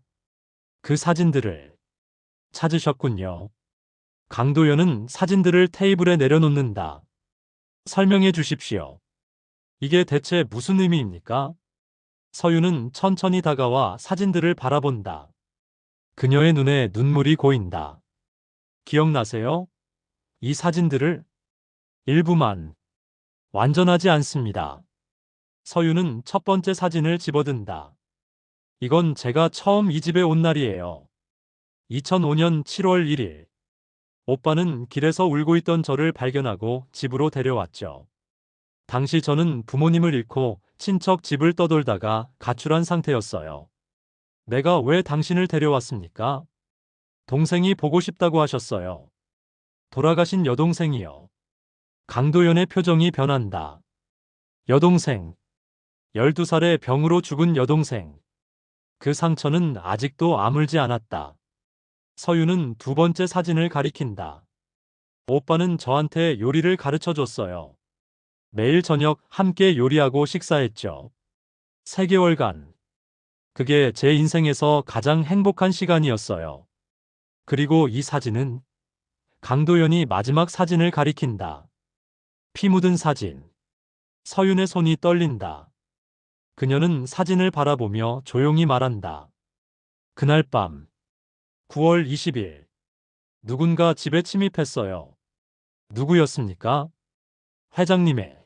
그 사진들을 찾으셨군요. 강도연은 사진들을 테이블에 내려놓는다. 설명해 주십시오. 이게 대체 무슨 의미입니까? 서윤은 천천히 다가와 사진들을 바라본다. 그녀의 눈에 눈물이 고인다. 기억나세요? 이 사진들을? 일부만. 완전하지 않습니다. 서윤은 첫 번째 사진을 집어든다. 이건 제가 처음 이 집에 온 날이에요. 2005년 7월 1일. 오빠는 길에서 울고 있던 저를 발견하고 집으로 데려왔죠. 당시 저는 부모님을 잃고 친척 집을 떠돌다가 가출한 상태였어요. 내가 왜 당신을 데려왔습니까? 동생이 보고 싶다고 하셨어요. 돌아가신 여동생이요. 강도연의 표정이 변한다. 여동생. 12살의 병으로 죽은 여동생. 그 상처는 아직도 아물지 않았다. 서윤은 두 번째 사진을 가리킨다. 오빠는 저한테 요리를 가르쳐 줬어요. 매일 저녁 함께 요리하고 식사했죠. 3개월간. 그게 제 인생에서 가장 행복한 시간이었어요. 그리고 이 사진은 강도연이 마지막 사진을 가리킨다. 피 묻은 사진. 서윤의 손이 떨린다. 그녀는 사진을 바라보며 조용히 말한다. 그날 밤. 9월 20일. 누군가 집에 침입했어요. 누구였습니까? 회장님의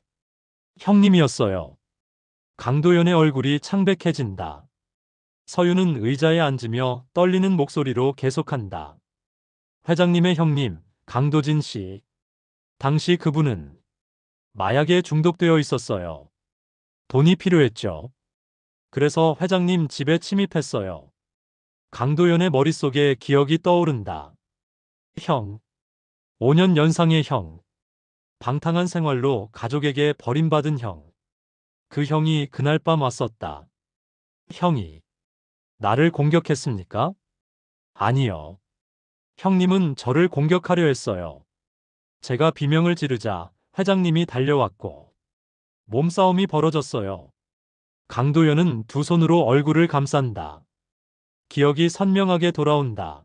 형님이었어요. 강도연의 얼굴이 창백해진다. 서윤은 의자에 앉으며 떨리는 목소리로 계속한다. 회장님의 형님, 강도진 씨. 당시 그분은 마약에 중독되어 있었어요. 돈이 필요했죠. 그래서 회장님 집에 침입했어요. 강도연의 머릿속에 기억이 떠오른다. 형, 5년 연상의 형, 방탕한 생활로 가족에게 버림받은 형. 그 형이 그날 밤 왔었다. 형이 나를 공격했습니까? 아니요. 형님은 저를 공격하려 했어요. 제가 비명을 지르자 회장님이 달려왔고 몸싸움이 벌어졌어요. 강도연은 두 손으로 얼굴을 감싼다. 기억이 선명하게 돌아온다.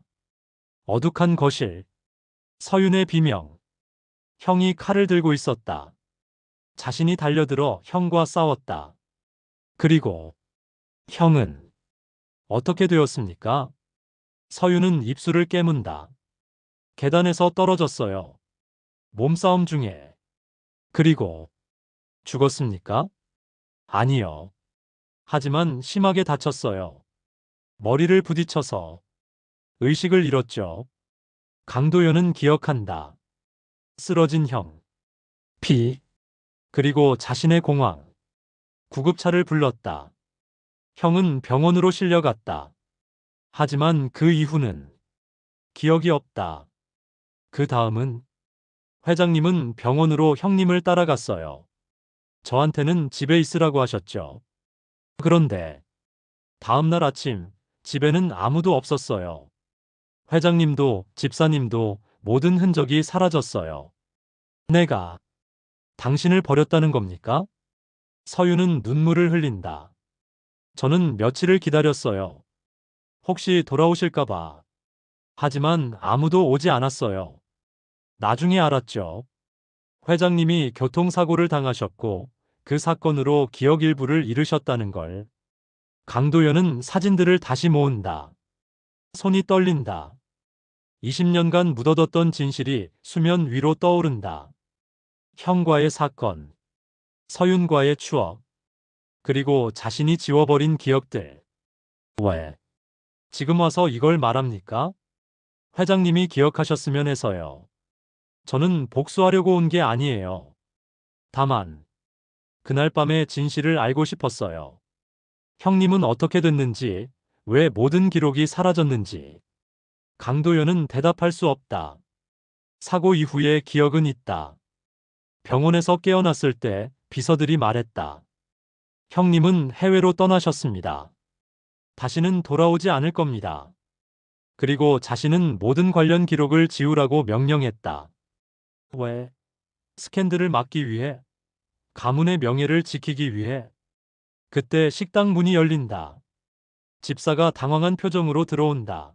어둑한 거실. 서윤의 비명. 형이 칼을 들고 있었다. 자신이 달려들어 형과 싸웠다. 그리고 형은 어떻게 되었습니까? 서윤은 입술을 깨문다. 계단에서 떨어졌어요. 몸싸움 중에. 그리고 죽었습니까? 아니요. 하지만 심하게 다쳤어요. 머리를 부딪혀서 의식을 잃었죠. 강도연은 기억한다. 쓰러진 형. 피. 그리고 자신의 공황. 구급차를 불렀다. 형은 병원으로 실려갔다. 하지만 그 이후는 기억이 없다. 그 다음은 회장님은 병원으로 형님을 따라갔어요. 저한테는 집에 있으라고 하셨죠. 그런데 다음날 아침 집에는 아무도 없었어요. 회장님도 집사님도 모든 흔적이 사라졌어요. 내가 당신을 버렸다는 겁니까? 서유는 눈물을 흘린다. 저는 며칠을 기다렸어요. 혹시 돌아오실까봐. 하지만 아무도 오지 않았어요. 나중에 알았죠. 회장님이 교통사고를 당하셨고 그 사건으로 기억 일부를 잃으셨다는 걸. 강도연은 사진들을 다시 모은다. 손이 떨린다. 20년간 묻어뒀던 진실이 수면 위로 떠오른다. 형과의 사건, 서윤과의 추억, 그리고 자신이 지워버린 기억들. 왜? 지금 와서 이걸 말합니까? 회장님이 기억하셨으면 해서요. 저는 복수하려고 온 게 아니에요. 다만 그날 밤의 진실을 알고 싶었어요. 형님은 어떻게 됐는지, 왜 모든 기록이 사라졌는지. 강도연은 대답할 수 없다. 사고 이후의 기억은 있다. 병원에서 깨어났을 때 비서들이 말했다. 형님은 해외로 떠나셨습니다. 다시는 돌아오지 않을 겁니다. 그리고 자신은 모든 관련 기록을 지우라고 명령했다. 왜? 스캔들을 막기 위해? 가문의 명예를 지키기 위해? 그때 식당 문이 열린다. 집사가 당황한 표정으로 들어온다.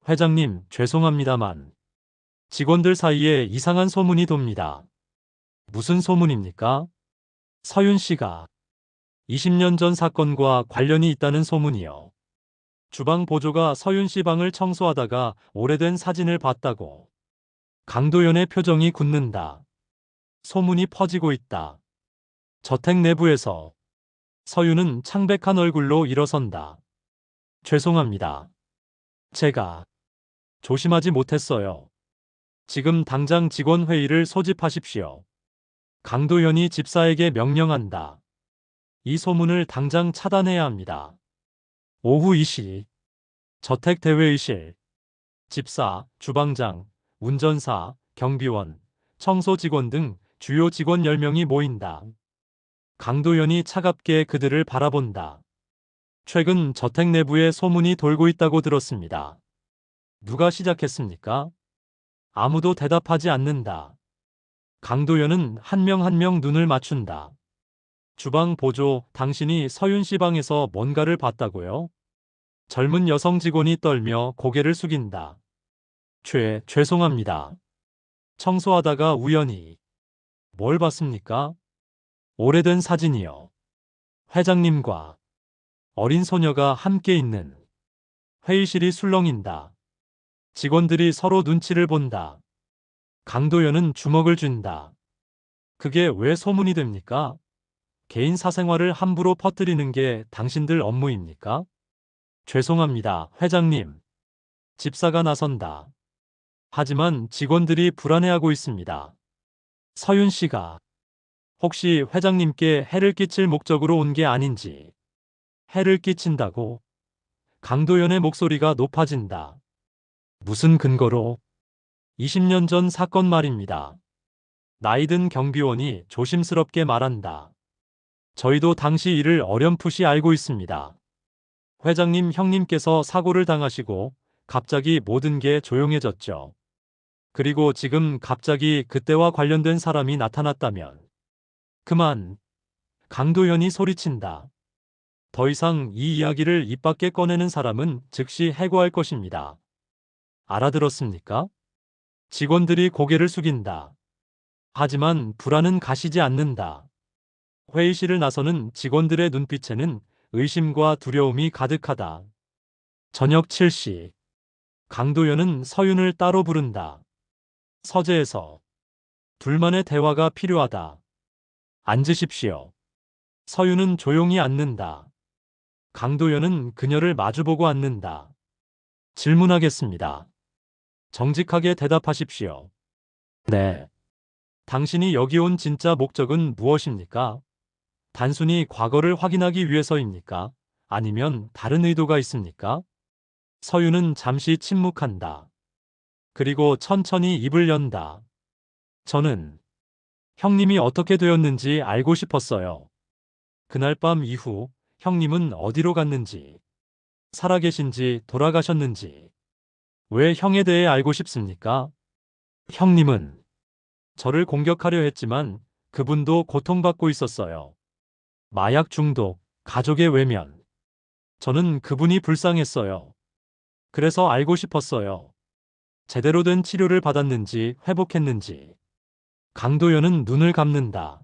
회장님, 죄송합니다만 직원들 사이에 이상한 소문이 돕니다. 무슨 소문입니까? 서윤 씨가 20년 전 사건과 관련이 있다는 소문이요. 주방 보조가 서윤 씨 방을 청소하다가 오래된 사진을 봤다고. 강도연의 표정이 굳는다. 소문이 퍼지고 있다. 저택 내부에서 서윤은 창백한 얼굴로 일어선다. 죄송합니다. 제가 조심하지 못했어요. 지금 당장 직원 회의를 소집하십시오. 강도연이 집사에게 명령한다. 이 소문을 당장 차단해야 합니다. 오후 2시 저택 대회의실. 집사, 주방장, 운전사, 경비원, 청소 직원 등 주요 직원 10명이 모인다. 강도연이 차갑게 그들을 바라본다. 최근 저택 내부에 소문이 돌고 있다고 들었습니다. 누가 시작했습니까? 아무도 대답하지 않는다. 강도연은 한 명 한 명 눈을 맞춘다. 주방 보조, 당신이 서윤 씨 방에서 뭔가를 봤다고요? 젊은 여성 직원이 떨며 고개를 숙인다. 죄송합니다. 청소하다가 우연히. 뭘 봤습니까? 오래된 사진이요. 회장님과 어린 소녀가 함께 있는. 회의실이 술렁인다. 직원들이 서로 눈치를 본다. 강도연은 주먹을 쥔다. 그게 왜 소문이 됩니까? 개인 사생활을 함부로 퍼뜨리는 게 당신들 업무입니까? 죄송합니다, 회장님. 집사가 나선다. 하지만 직원들이 불안해하고 있습니다. 서윤 씨가 혹시 회장님께 해를 끼칠 목적으로 온 게 아닌지. 해를 끼친다고? 강도연의 목소리가 높아진다. 무슨 근거로? 20년 전 사건 말입니다. 나이든 경비원이 조심스럽게 말한다. 저희도 당시 이를 어렴풋이 알고 있습니다. 회장님 형님께서 사고를 당하시고 갑자기 모든 게 조용해졌죠. 그리고 지금 갑자기 그때와 관련된 사람이 나타났다면 그만. 강도현이 소리친다. 더 이상 이 이야기를 입 밖에 꺼내는 사람은 즉시 해고할 것입니다. 알아들었습니까? 직원들이 고개를 숙인다. 하지만 불안은 가시지 않는다. 회의실을 나서는 직원들의 눈빛에는 의심과 두려움이 가득하다. 저녁 7시. 강도현은 서윤을 따로 부른다. 서재에서 둘만의 대화가 필요하다. 앉으십시오. 서윤은 조용히 앉는다. 강도현은 그녀를 마주보고 앉는다. 질문하겠습니다. 정직하게 대답하십시오. 네. 당신이 여기 온 진짜 목적은 무엇입니까? 단순히 과거를 확인하기 위해서입니까? 아니면 다른 의도가 있습니까? 서윤은 잠시 침묵한다. 그리고 천천히 입을 연다. 저는 형님이 어떻게 되었는지 알고 싶었어요. 그날 밤 이후 형님은 어디로 갔는지, 살아계신지 돌아가셨는지, 왜 형에 대해 알고 싶습니까? 형님은 저를 공격하려 했지만 그분도 고통받고 있었어요. 마약 중독, 가족의 외면. 저는 그분이 불쌍했어요. 그래서 알고 싶었어요. 제대로 된 치료를 받았는지 회복했는지. 강도현은 눈을 감는다.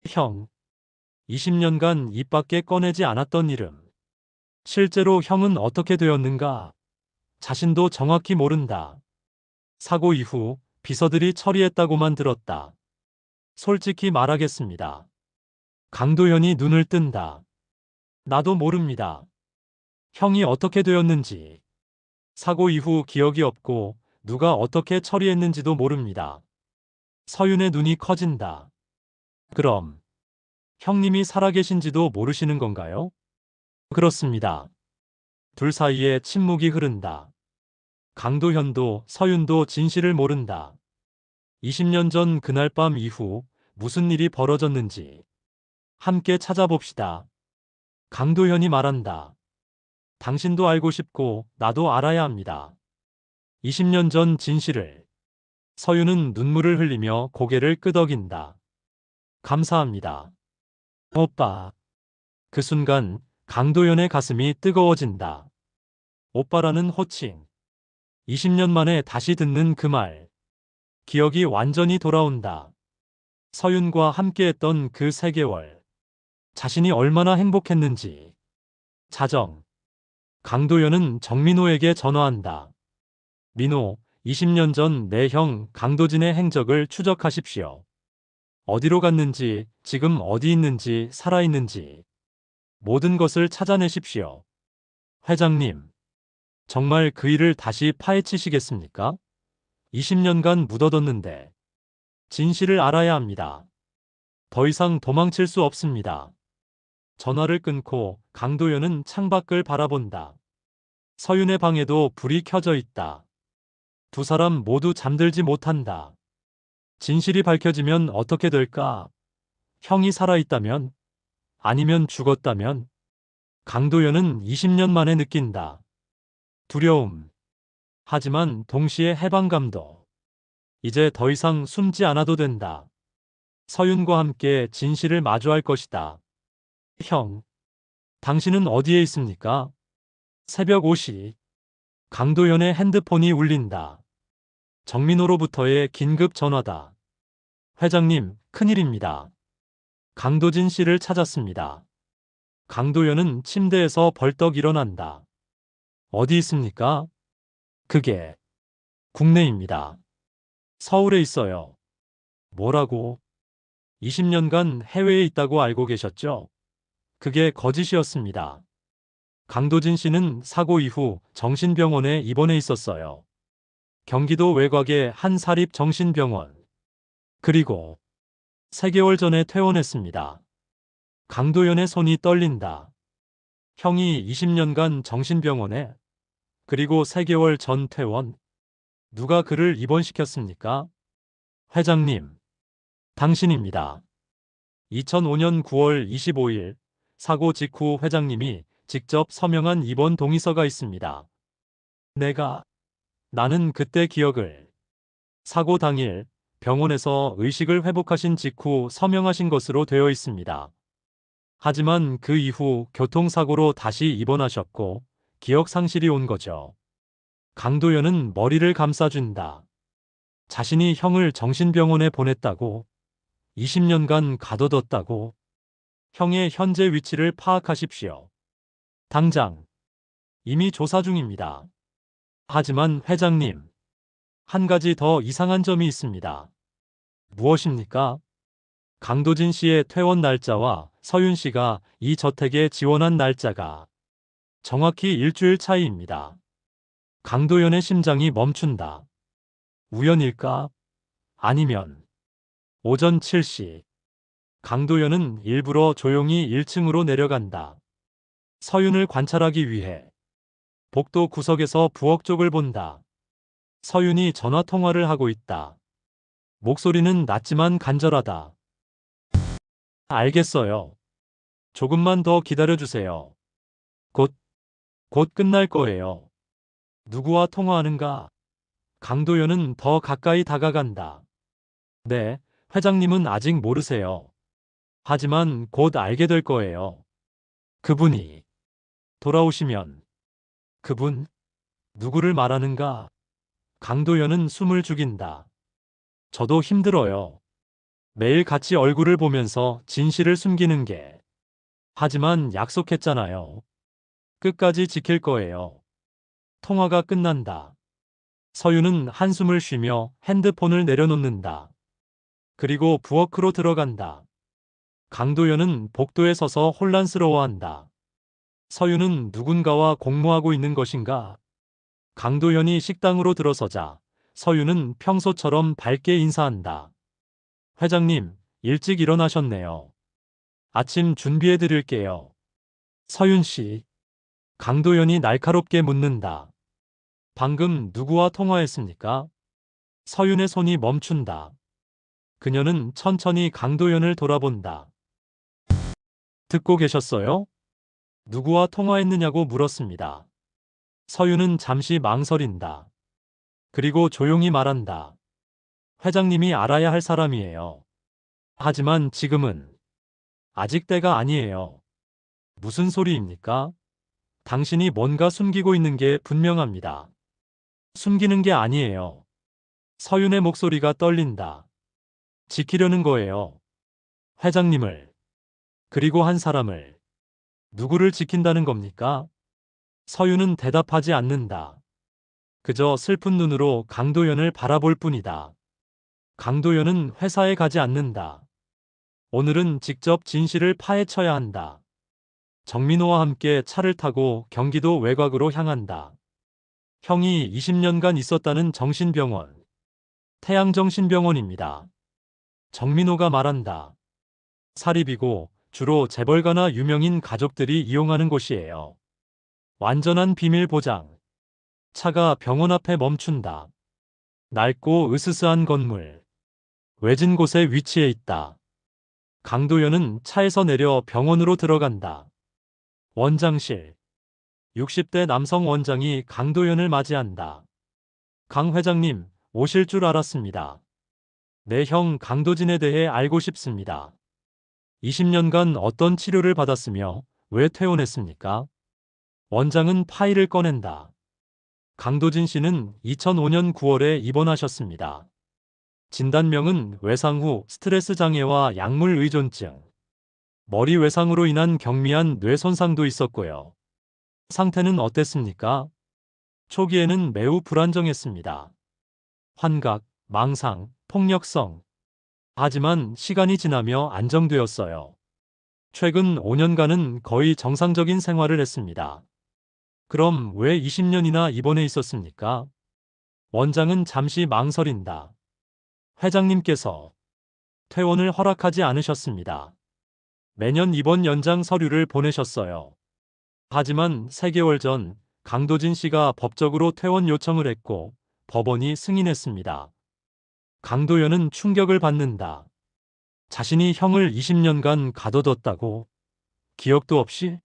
형. 20년간 입 밖에 꺼내지 않았던 이름. 실제로 형은 어떻게 되었는가? 자신도 정확히 모른다. 사고 이후 비서들이 처리했다고만 들었다. 솔직히 말하겠습니다. 강도현이 눈을 뜬다. 나도 모릅니다. 형이 어떻게 되었는지. 사고 이후 기억이 없고 누가 어떻게 처리했는지도 모릅니다. 서윤의 눈이 커진다. 그럼 형님이 살아계신지도 모르시는 건가요? 그렇습니다. 둘 사이에 침묵이 흐른다. 강도현도 서윤도 진실을 모른다. 20년 전 그날 밤 이후 무슨 일이 벌어졌는지 함께 찾아봅시다. 강도현이 말한다. 당신도 알고 싶고 나도 알아야 합니다. 20년 전 진실을. 서윤은 눈물을 흘리며 고개를 끄덕인다. 감사합니다. 오빠. 그 순간 강도현의 가슴이 뜨거워진다. 오빠라는 호칭. 20년 만에 다시 듣는 그 말. 기억이 완전히 돌아온다. 서윤과 함께했던 그 3개월. 자신이 얼마나 행복했는지. 자정. 강도현은 정민호에게 전화한다. 민호, 20년 전 내 형 강도진의 행적을 추적하십시오. 어디로 갔는지, 지금 어디 있는지, 살아있는지. 모든 것을 찾아내십시오. 회장님, 정말 그 일을 다시 파헤치시겠습니까? 20년간 묻어뒀는데 진실을 알아야 합니다. 더 이상 도망칠 수 없습니다. 전화를 끊고 강도현은 창밖을 바라본다. 서윤의 방에도 불이 켜져 있다. 두 사람 모두 잠들지 못한다. 진실이 밝혀지면 어떻게 될까? 형이 살아있다면? 아니면 죽었다면? 강도현은 20년 만에 느낀다. 두려움. 하지만 동시에 해방감도. 이제 더 이상 숨지 않아도 된다. 서윤과 함께 진실을 마주할 것이다. 형, 당신은 어디에 있습니까? 새벽 5시. 강도현의 핸드폰이 울린다. 정민호로부터의 긴급 전화다. 회장님, 큰일입니다. 강도진 씨를 찾았습니다. 강도현은 침대에서 벌떡 일어난다. 어디 있습니까? 그게 국내입니다. 서울에 있어요. 뭐라고? 20년간 해외에 있다고 알고 계셨죠? 그게 거짓이었습니다. 강도진 씨는 사고 이후 정신병원에 입원해 있었어요. 경기도 외곽의 한 사립 정신병원. 그리고 3개월 전에 퇴원했습니다. 강도현의 손이 떨린다. 형이 20년간 정신병원에, 그리고 3개월 전 퇴원. 누가 그를 입원시켰습니까? 회장님, 당신입니다. 2005년 9월 25일 사고 직후 회장님이 직접 서명한 입원 동의서가 있습니다. 나는 그때 기억을 사고 당일 병원에서 의식을 회복하신 직후 서명하신 것으로 되어 있습니다. 하지만 그 이후 교통사고로 다시 입원하셨고 기억 상실이 온 거죠. 강도연은 머리를 감싸준다. 자신이 형을 정신병원에 보냈다고, 20년간 가둬뒀다고, 형의 현재 위치를 파악하십시오. 당장. 이미 조사 중입니다. 하지만 회장님, 한 가지 더 이상한 점이 있습니다. 무엇입니까? 강도진 씨의 퇴원 날짜와 서윤 씨가 이 저택에 지원한 날짜가 정확히 일주일 차이입니다. 강도연의 심장이 멈춘다. 우연일까? 아니면 오전 7시 강도연은 일부러 조용히 1층으로 내려간다. 서윤을 관찰하기 위해 복도 구석에서 부엌 쪽을 본다. 서윤이 전화 통화를 하고 있다. 목소리는 낮지만 간절하다. 알겠어요. 조금만 더 기다려주세요. 곧, 곧 끝날 거예요. 누구와 통화하는가? 강도연은 더 가까이 다가간다. 네, 회장님은 아직 모르세요. 하지만 곧 알게 될 거예요. 그분이 돌아오시면. 그분? 누구를 말하는가? 강도연은 숨을 죽인다. 저도 힘들어요. 매일 같이 얼굴을 보면서 진실을 숨기는 게. 하지만 약속했잖아요. 끝까지 지킬 거예요. 통화가 끝난다. 서윤은 한숨을 쉬며 핸드폰을 내려놓는다. 그리고 부엌으로 들어간다. 강도연은 복도에 서서 혼란스러워한다. 서윤은 누군가와 공모하고 있는 것인가? 강도연이 식당으로 들어서자 서윤은 평소처럼 밝게 인사한다. 회장님, 일찍 일어나셨네요. 아침 준비해 드릴게요. 서윤 씨. 강도연이 날카롭게 묻는다. 방금 누구와 통화했습니까? 서윤의 손이 멈춘다. 그녀는 천천히 강도연을 돌아본다. 듣고 계셨어요? 누구와 통화했느냐고 물었습니다. 서윤은 잠시 망설인다. 그리고 조용히 말한다. 회장님이 알아야 할 사람이에요. 하지만 지금은 아직 때가 아니에요. 무슨 소리입니까? 당신이 뭔가 숨기고 있는 게 분명합니다. 숨기는 게 아니에요. 서윤의 목소리가 떨린다. 지키려는 거예요. 회장님을. 그리고 한 사람을. 누구를 지킨다는 겁니까? 서윤은 대답하지 않는다. 그저 슬픈 눈으로 강도연을 바라볼 뿐이다. 강도연은 회사에 가지 않는다. 오늘은 직접 진실을 파헤쳐야 한다. 정민호와 함께 차를 타고 경기도 외곽으로 향한다. 형이 20년간 있었다는 정신병원. 태양정신병원입니다. 정민호가 말한다. 사립이고 주로 재벌가나 유명인 가족들이 이용하는 곳이에요. 완전한 비밀 보장. 차가 병원 앞에 멈춘다. 낡고 으스스한 건물. 외진 곳에 위치해 있다. 강도연은 차에서 내려 병원으로 들어간다. 원장실. 60대 남성 원장이 강도연을 맞이한다. 강 회장님, 오실 줄 알았습니다. 내 형 강도진에 대해 알고 싶습니다. 20년간 어떤 치료를 받았으며 왜 퇴원했습니까? 원장은 파일을 꺼낸다. 강도진 씨는 2005년 9월에 입원하셨습니다. 진단명은 외상 후 스트레스 장애와 약물 의존증. 머리 외상으로 인한 경미한 뇌 손상도 있었고요. 상태는 어땠습니까? 초기에는 매우 불안정했습니다. 환각, 망상, 폭력성. 하지만 시간이 지나며 안정되었어요. 최근 5년간은 거의 정상적인 생활을 했습니다. 그럼 왜 20년이나 입원해 있었습니까? 원장은 잠시 망설인다. 회장님께서 퇴원을 허락하지 않으셨습니다. 매년 입원 연장 서류를 보내셨어요. 하지만 3개월 전 강도진 씨가 법적으로 퇴원 요청을 했고 법원이 승인했습니다. 강도연은 충격을 받는다. 자신이 형을 20년간 가둬뒀다고? 기억도 없이?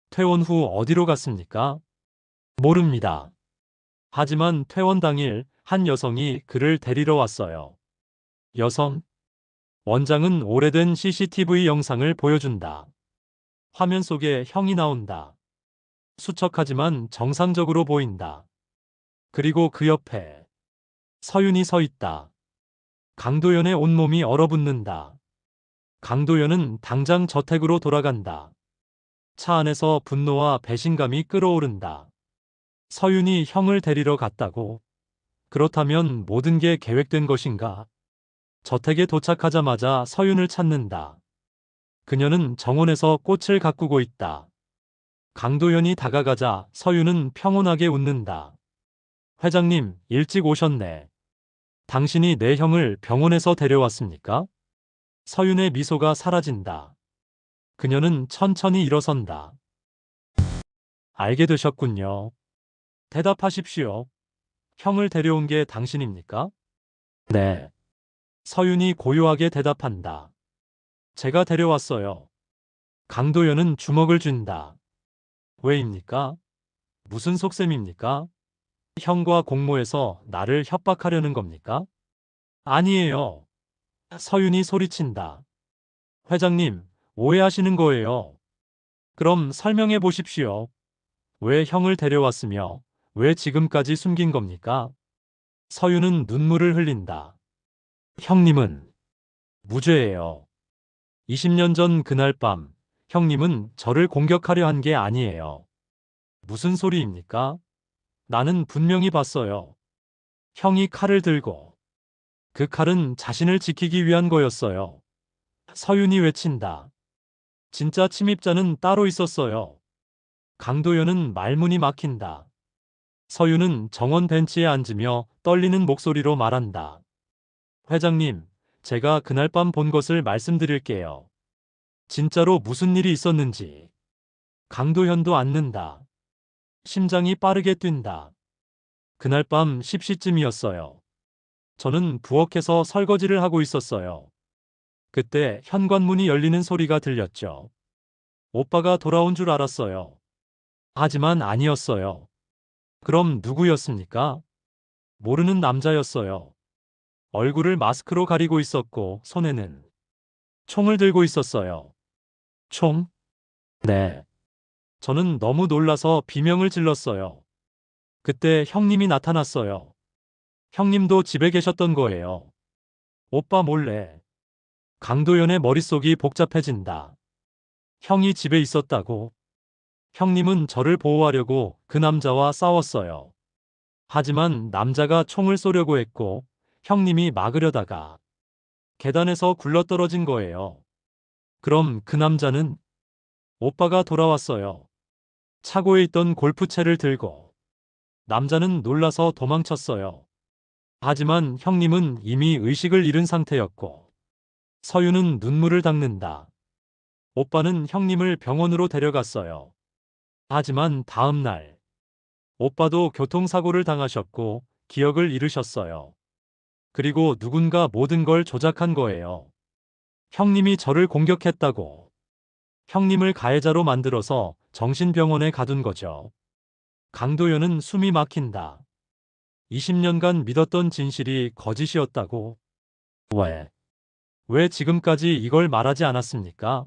퇴원 후 어디로 갔습니까? 모릅니다. 하지만 퇴원 당일 한 여성이 그를 데리러 왔어요. 여성? 원장은 오래된 CCTV 영상을 보여준다. 화면 속에 형이 나온다. 수척하지만 정상적으로 보인다. 그리고 그 옆에 서윤이 서 있다. 강도연의 온몸이 얼어붙는다. 강도연은 당장 저택으로 돌아간다. 차 안에서 분노와 배신감이 끓어오른다. 서윤이 형을 데리러 갔다고? 그렇다면 모든 게 계획된 것인가? 저택에 도착하자마자 서윤을 찾는다. 그녀는 정원에서 꽃을 가꾸고 있다. 강도연이 다가가자 서윤은 평온하게 웃는다. 회장님, 일찍 오셨네. 당신이 내 형을 병원에서 데려왔습니까? 서윤의 미소가 사라진다. 그녀는 천천히 일어선다. 알게 되셨군요. 대답하십시오. 형을 데려온 게 당신입니까? 네. 서윤이 고요하게 대답한다. 제가 데려왔어요. 강도연은 주먹을 쥔다. 왜입니까? 무슨 속셈입니까? 형과 공모해서 나를 협박하려는 겁니까? 아니에요. 서윤이 소리친다. 회장님, 오해하시는 거예요. 그럼 설명해 보십시오. 왜 형을 데려왔으며 왜 지금까지 숨긴 겁니까? 서윤은 눈물을 흘린다. 형님은 무죄예요. 20년 전 그날 밤, 형님은 저를 공격하려 한 게 아니에요. 무슨 소리입니까? 나는 분명히 봤어요. 형이 칼을 들고. 그 칼은 자신을 지키기 위한 거였어요. 서윤이 외친다. 진짜 침입자는 따로 있었어요. 강도연은 말문이 막힌다. 서윤은 정원 벤치에 앉으며 떨리는 목소리로 말한다. 회장님, 제가 그날 밤 본 것을 말씀드릴게요. 진짜로 무슨 일이 있었는지. 강도현도 앉는다. 심장이 빠르게 뛴다. 그날 밤 10시쯤이었어요. 저는 부엌에서 설거지를 하고 있었어요. 그때 현관문이 열리는 소리가 들렸죠. 오빠가 돌아온 줄 알았어요. 하지만 아니었어요. 그럼 누구였습니까? 모르는 남자였어요. 얼굴을 마스크로 가리고 있었고 손에는 총을 들고 있었어요. 총? 네. 저는 너무 놀라서 비명을 질렀어요. 그때 형님이 나타났어요. 형님도 집에 계셨던 거예요. 오빠 몰래. 강도연의 머릿속이 복잡해진다. 형이 집에 있었다고? 형님은 저를 보호하려고 그 남자와 싸웠어요. 하지만 남자가 총을 쏘려고 했고 형님이 막으려다가 계단에서 굴러떨어진 거예요. 그럼 그 남자는? 오빠가 돌아왔어요. 차고에 있던 골프채를 들고. 남자는 놀라서 도망쳤어요. 하지만 형님은 이미 의식을 잃은 상태였고. 서윤은 눈물을 닦는다. 오빠는 형님을 병원으로 데려갔어요. 하지만 다음 날, 오빠도 교통사고를 당하셨고 기억을 잃으셨어요. 그리고 누군가 모든 걸 조작한 거예요. 형님이 저를 공격했다고. 형님을 가해자로 만들어서 정신병원에 가둔 거죠. 강도연은 숨이 막힌다. 20년간 믿었던 진실이 거짓이었다고. 왜? 왜 지금까지 이걸 말하지 않았습니까?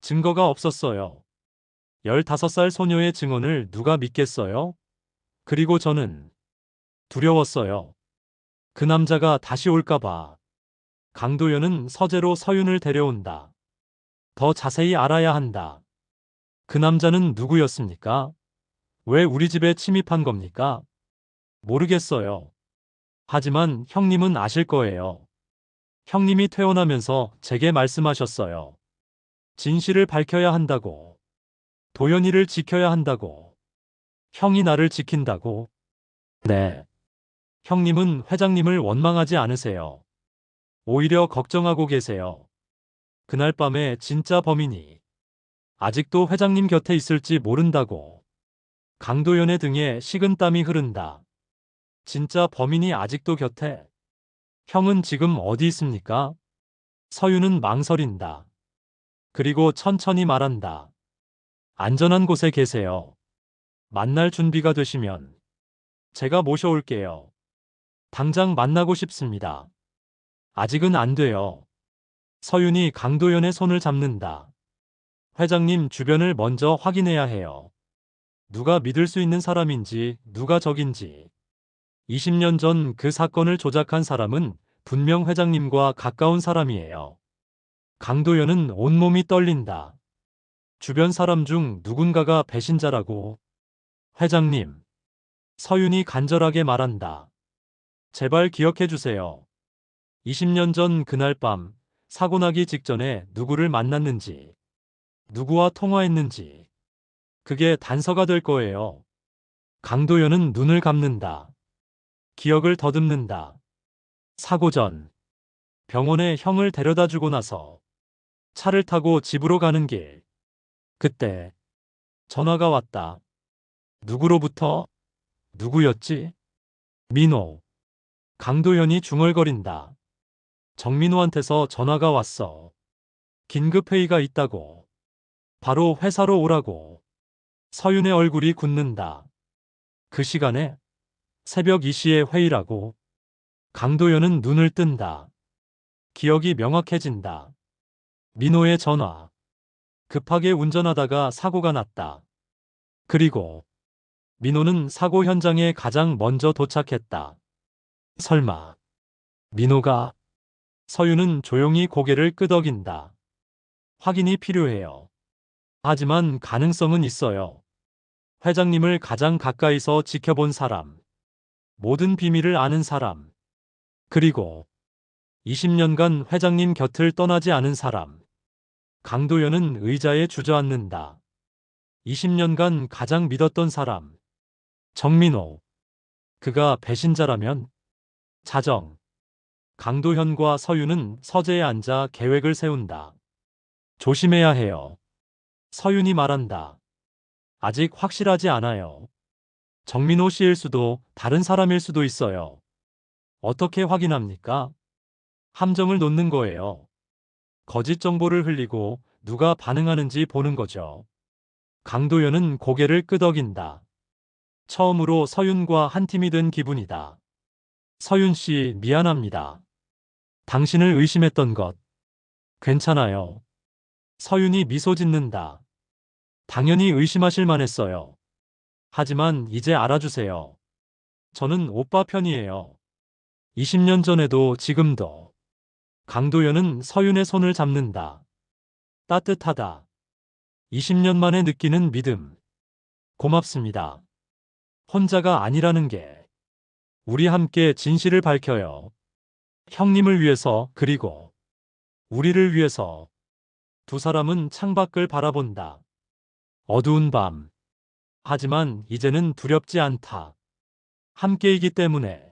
증거가 없었어요. 15살 소녀의 증언을 누가 믿겠어요? 그리고 저는 두려웠어요. 그 남자가 다시 올까봐. 강도연은 서재로 서윤을 데려온다. 더 자세히 알아야 한다. 그 남자는 누구였습니까? 왜 우리 집에 침입한 겁니까? 모르겠어요. 하지만 형님은 아실 거예요. 형님이 퇴원하면서 제게 말씀하셨어요. 진실을 밝혀야 한다고. 도연이를 지켜야 한다고. 형이 나를 지킨다고. 네. 형님은 회장님을 원망하지 않으세요. 오히려 걱정하고 계세요. 그날 밤에 진짜 범인이 아직도 회장님 곁에 있을지 모른다고. 강도연의 등에 식은땀이 흐른다. 진짜 범인이 아직도 곁에. 형은 지금 어디 있습니까? 서윤은 망설인다. 그리고 천천히 말한다. 안전한 곳에 계세요. 만날 준비가 되시면 제가 모셔올게요. 당장 만나고 싶습니다. 아직은 안 돼요. 서윤이 강도연의 손을 잡는다. 회장님 주변을 먼저 확인해야 해요. 누가 믿을 수 있는 사람인지, 누가 적인지. 20년 전 그 사건을 조작한 사람은 분명 회장님과 가까운 사람이에요. 강도연은 온몸이 떨린다. 주변 사람 중 누군가가 배신자라고. 회장님. 서윤이 간절하게 말한다. 제발 기억해 주세요. 20년 전 그날 밤 사고 나기 직전에 누구를 만났는지, 누구와 통화했는지. 그게 단서가 될 거예요. 강도연은 눈을 감는다. 기억을 더듬는다. 사고 전 병원에 형을 데려다 주고 나서 차를 타고 집으로 가는 길. 그때 전화가 왔다. 누구로부터? 누구였지? 민호. 강도연이 중얼거린다. 정민호한테서 전화가 왔어. 긴급회의가 있다고. 바로 회사로 오라고. 서윤의 얼굴이 굳는다. 그 시간에 새벽 2시에 회의라고. 강도연은 눈을 뜬다. 기억이 명확해진다. 민호의 전화. 급하게 운전하다가 사고가 났다. 그리고 민호는 사고 현장에 가장 먼저 도착했다. 설마 민호가? 서윤은 조용히 고개를 끄덕인다. 확인이 필요해요. 하지만 가능성은 있어요. 회장님을 가장 가까이서 지켜본 사람. 모든 비밀을 아는 사람. 그리고 20년간 회장님 곁을 떠나지 않은 사람. 강도연은 의자에 주저앉는다. 20년간 가장 믿었던 사람. 정민호. 그가 배신자라면? 자정. 강도현과 서윤은 서재에 앉아 계획을 세운다. 조심해야 해요. 서윤이 말한다. 아직 확실하지 않아요. 정민호 씨일 수도 다른 사람일 수도 있어요. 어떻게 확인합니까? 함정을 놓는 거예요. 거짓 정보를 흘리고 누가 반응하는지 보는 거죠. 강도연은 고개를 끄덕인다. 처음으로 서윤과 한 팀이 된 기분이다. 서윤 씨, 미안합니다. 당신을 의심했던 것. 괜찮아요. 서윤이 미소 짓는다. 당연히 의심하실 만했어요. 하지만 이제 알아주세요. 저는 오빠 편이에요. 20년 전에도 지금도. 강도연은 서윤의 손을 잡는다. 따뜻하다. 20년 만에 느끼는 믿음. 고맙습니다. 혼자가 아니라는 게. 우리 함께 진실을 밝혀요. 형님을 위해서, 그리고 우리를 위해서. 두 사람은 창밖을 바라본다. 어두운 밤. 하지만 이제는 두렵지 않다. 함께이기 때문에.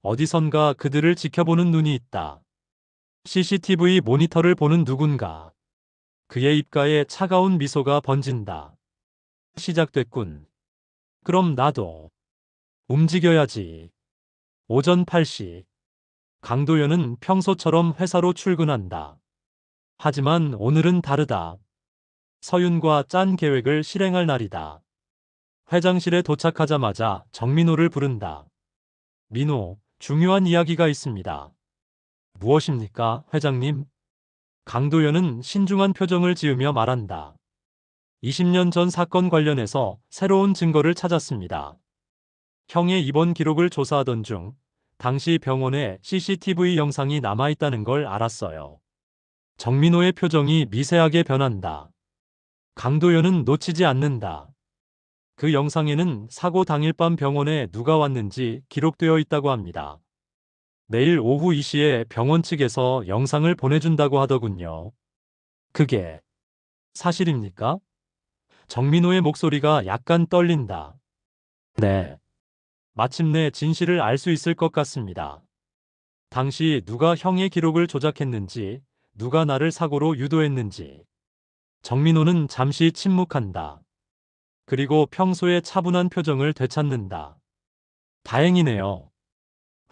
어디선가 그들을 지켜보는 눈이 있다. CCTV 모니터를 보는 누군가. 그의 입가에 차가운 미소가 번진다. 시작됐군. 그럼 나도 움직여야지. 오전 8시. 강도연은 평소처럼 회사로 출근한다. 하지만 오늘은 다르다. 서윤과 짠 계획을 실행할 날이다. 회장실에 도착하자마자 정민호를 부른다. 민호, 중요한 이야기가 있습니다. 무엇입니까, 회장님? 강도연은 신중한 표정을 지으며 말한다. 20년 전 사건 관련해서 새로운 증거를 찾았습니다. 형의 입원 기록을 조사하던 중 당시 병원에 CCTV 영상이 남아있다는 걸 알았어요. 정민호의 표정이 미세하게 변한다. 강도연은 놓치지 않는다. 그 영상에는 사고 당일 밤 병원에 누가 왔는지 기록되어 있다고 합니다. 내일 오후 2시에 병원 측에서 영상을 보내준다고 하더군요. 그게 사실입니까? 정민호의 목소리가 약간 떨린다. 네. 마침내 진실을 알 수 있을 것 같습니다. 당시 누가 형의 기록을 조작했는지, 누가 나를 사고로 유도했는지. 정민호는 잠시 침묵한다. 그리고 평소의 차분한 표정을 되찾는다. 다행이네요.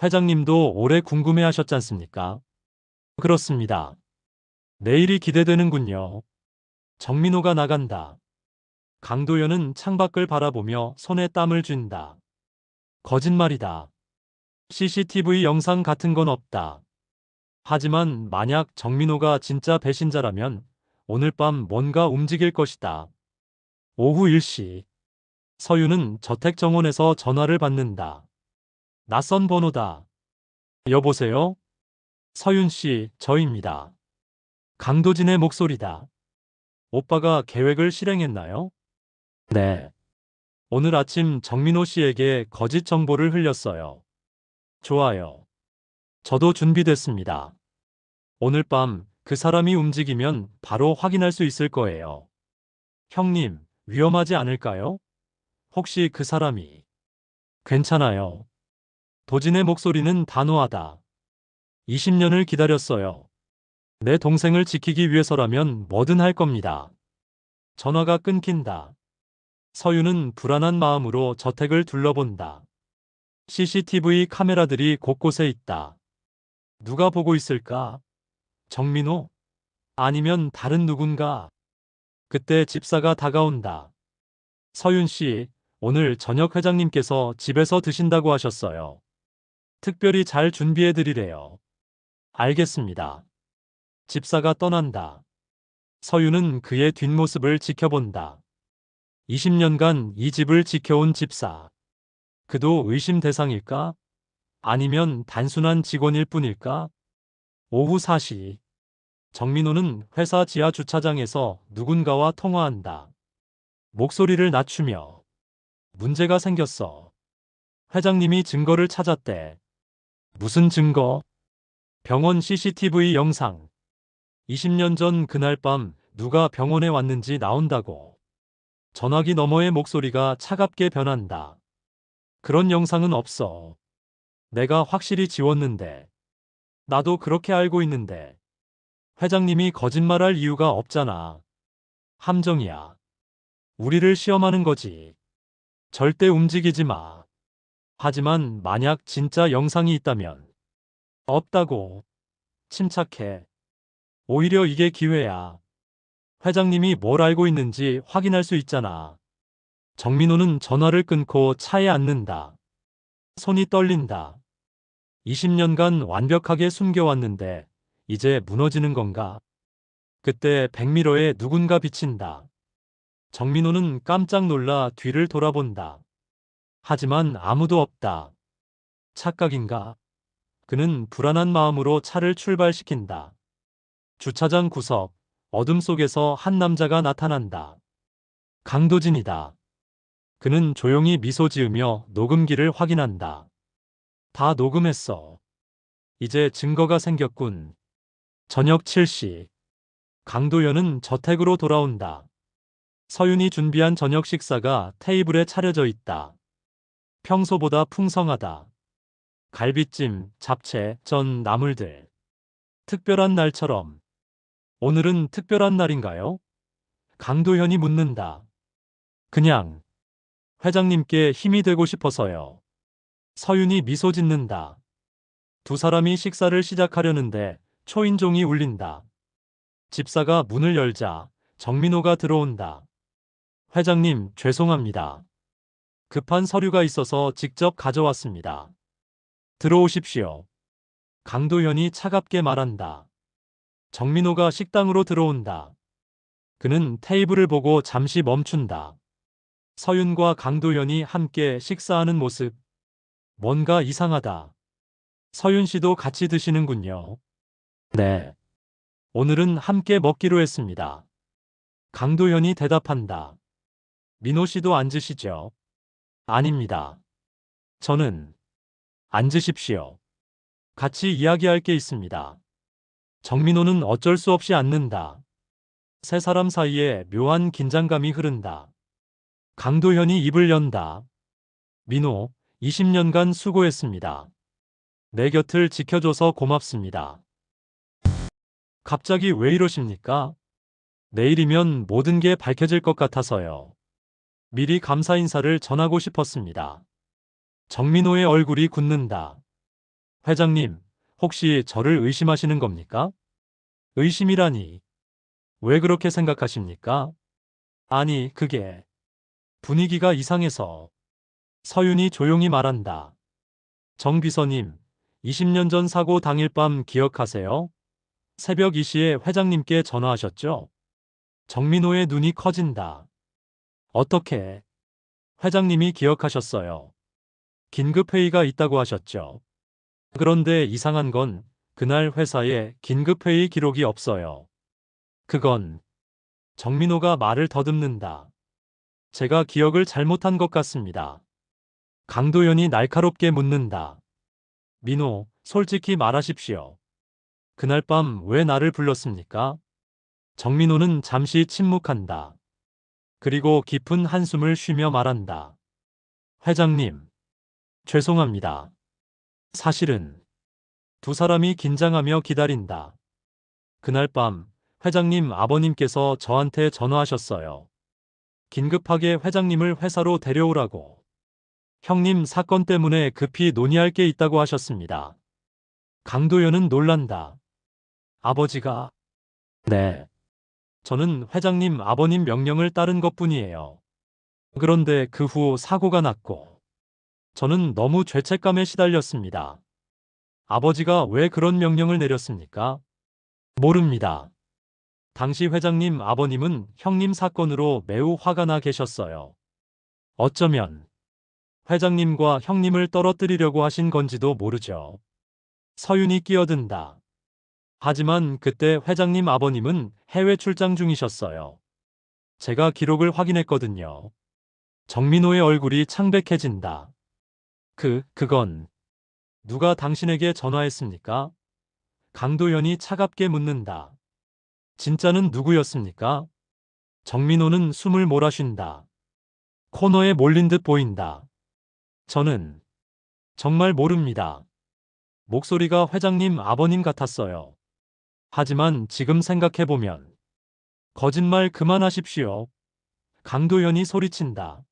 회장님도 오래 궁금해하셨잖습니까? 그렇습니다. 내일이 기대되는군요. 정민호가 나간다. 강도연은 창밖을 바라보며 손에 땀을 쥔다. 거짓말이다. CCTV 영상 같은 건 없다. 하지만 만약 정민호가 진짜 배신자라면 오늘 밤 뭔가 움직일 것이다. 오후 1시. 서유는 저택정원에서 전화를 받는다. 낯선 번호다. 여보세요? 서윤 씨, 저입니다. 강도진의 목소리다. 오빠가 계획을 실행했나요? 네. 오늘 아침 정민호 씨에게 거짓 정보를 흘렸어요. 좋아요. 저도 준비됐습니다. 오늘 밤 그 사람이 움직이면 바로 확인할 수 있을 거예요. 형님, 위험하지 않을까요? 혹시 그 사람이... 괜찮아요. 도진의 목소리는 단호하다. 20년을 기다렸어요. 내 동생을 지키기 위해서라면 뭐든 할 겁니다. 전화가 끊긴다. 서유는 불안한 마음으로 저택을 둘러본다. CCTV 카메라들이 곳곳에 있다. 누가 보고 있을까? 정민호? 아니면 다른 누군가? 그때 집사가 다가온다. 서윤 씨, 오늘 저녁 회장님께서 집에서 드신다고 하셨어요. 특별히 잘 준비해 드리래요. 알겠습니다. 집사가 떠난다. 서윤은 그의 뒷모습을 지켜본다. 20년간 이 집을 지켜온 집사. 그도 의심 대상일까? 아니면 단순한 직원일 뿐일까? 오후 4시. 정민호는 회사 지하 주차장에서 누군가와 통화한다. 목소리를 낮추며 문제가 생겼어. 회장님이 증거를 찾았대. 무슨 증거? 병원 CCTV 영상. 20년 전 그날 밤 누가 병원에 왔는지 나온다고. 전화기 너머의 목소리가 차갑게 변한다. 그런 영상은 없어. 내가 확실히 지웠는데. 나도 그렇게 알고 있는데. 회장님이 거짓말할 이유가 없잖아. 함정이야. 우리를 시험하는 거지. 절대 움직이지 마. 하지만 만약 진짜 영상이 있다면. 없다고. 침착해. 오히려 이게 기회야. 회장님이 뭘 알고 있는지 확인할 수 있잖아. 정민호는 전화를 끊고 차에 앉는다. 손이 떨린다. 20년간 완벽하게 숨겨왔는데 이제 무너지는 건가? 그때 백미러에 누군가 비친다. 정민호는 깜짝 놀라 뒤를 돌아본다. 하지만 아무도 없다. 착각인가? 그는 불안한 마음으로 차를 출발시킨다. 주차장 구석, 어둠 속에서 한 남자가 나타난다. 강도진이다. 그는 조용히 미소 지으며 녹음기를 확인한다. 다 녹음했어. 이제 증거가 생겼군. 저녁 7시. 강도연은 저택으로 돌아온다. 서윤이 준비한 저녁 식사가 테이블에 차려져 있다. 평소보다 풍성하다. 갈비찜, 잡채, 전, 나물들. 특별한 날처럼. 오늘은 특별한 날인가요? 강도현이 묻는다. 그냥 회장님께 힘이 되고 싶어서요. 서윤이 미소 짓는다. 두 사람이 식사를 시작하려는데 초인종이 울린다. 집사가 문을 열자 정민호가 들어온다. 회장님, 죄송합니다. 급한 서류가 있어서 직접 가져왔습니다. 들어오십시오. 강도현이 차갑게 말한다. 정민호가 식당으로 들어온다. 그는 테이블을 보고 잠시 멈춘다. 서윤과 강도현이 함께 식사하는 모습. 뭔가 이상하다. 서윤 씨도 같이 드시는군요. 네. 오늘은 함께 먹기로 했습니다. 강도현이 대답한다. 민호 씨도 앉으시죠. 아닙니다. 저는 앉으십시오. 같이 이야기할 게 있습니다. 정민호는 어쩔 수 없이 앉는다. 세 사람 사이에 묘한 긴장감이 흐른다. 강도현이 입을 연다. 민호, 20년간 수고했습니다. 내 곁을 지켜줘서 고맙습니다. 갑자기 왜 이러십니까? 내일이면 모든 게 밝혀질 것 같아서요. 미리 감사 인사를 전하고 싶었습니다. 정민호의 얼굴이 굳는다. 회장님, 혹시 저를 의심하시는 겁니까? 의심이라니. 왜 그렇게 생각하십니까? 아니, 그게 분위기가 이상해서. 서윤이 조용히 말한다. 정 비서님, 20년 전 사고 당일 밤 기억하세요? 새벽 2시에 회장님께 전화하셨죠? 정민호의 눈이 커진다. 어떻게? 회장님이 기억하셨어요. 긴급회의가 있다고 하셨죠. 그런데 이상한 건 그날 회사에 긴급회의 기록이 없어요. 그건 정민호가 말을 더듬는다. 제가 기억을 잘못한 것 같습니다. 강도연이 날카롭게 묻는다. 민호, 솔직히 말하십시오. 그날 밤 왜 나를 불렀습니까? 정민호는 잠시 침묵한다. 그리고 깊은 한숨을 쉬며 말한다. 회장님, 죄송합니다. 사실은 두 사람이 긴장하며 기다린다. 그날 밤 회장님 아버님께서 저한테 전화하셨어요. 긴급하게 회장님을 회사로 데려오라고. 형님 사건 때문에 급히 논의할 게 있다고 하셨습니다. 강도연은 놀란다. 아버지가? 네. 저는 회장님 아버님 명령을 따른 것뿐이에요. 그런데 그 후 사고가 났고 저는 너무 죄책감에 시달렸습니다. 아버지가 왜 그런 명령을 내렸습니까? 모릅니다. 당시 회장님 아버님은 형님 사건으로 매우 화가 나 계셨어요. 어쩌면 회장님과 형님을 떨어뜨리려고 하신 건지도 모르죠. 서윤이 끼어든다. 하지만 그때 회장님 아버님은 해외 출장 중이셨어요. 제가 기록을 확인했거든요. 정민호의 얼굴이 창백해진다. 그건 누가 당신에게 전화했습니까? 강도연이 차갑게 묻는다. 진짜는 누구였습니까? 정민호는 숨을 몰아쉰다. 코너에 몰린 듯 보인다. 저는 정말 모릅니다. 목소리가 회장님 아버님 같았어요. 하지만 지금 생각해보면 거짓말 그만하십시오. 강도연이 소리친다.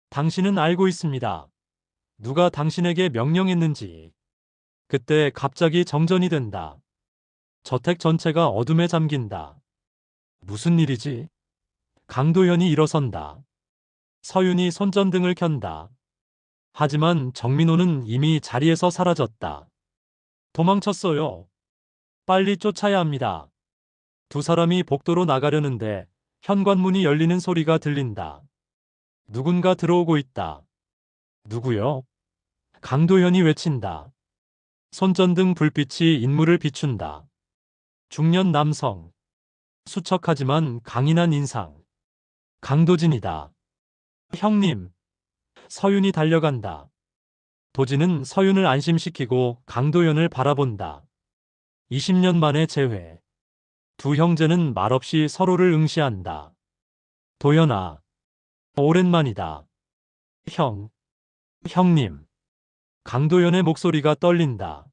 당신은 알고 있습니다. 누가 당신에게 명령했는지. 그때 갑자기 정전이 된다. 저택 전체가 어둠에 잠긴다. 무슨 일이지? 강도연이 일어선다. 서윤이 손전등을 켠다. 하지만 정민호는 이미 자리에서 사라졌다. 도망쳤어요. 빨리 쫓아야 합니다. 두 사람이 복도로 나가려는데 현관문이 열리는 소리가 들린다. 누군가 들어오고 있다. 누구요? 강도현이 외친다. 손전등 불빛이 인물을 비춘다. 중년 남성. 수척하지만 강인한 인상. 강도진이다. 형님. 서윤이 달려간다. 도진은 서윤을 안심시키고 강도현을 바라본다. 20년 만에 재회. 두 형제는 말없이 서로를 응시한다. 도연아. 오랜만이다. 형님. 강도연의 목소리가 떨린다.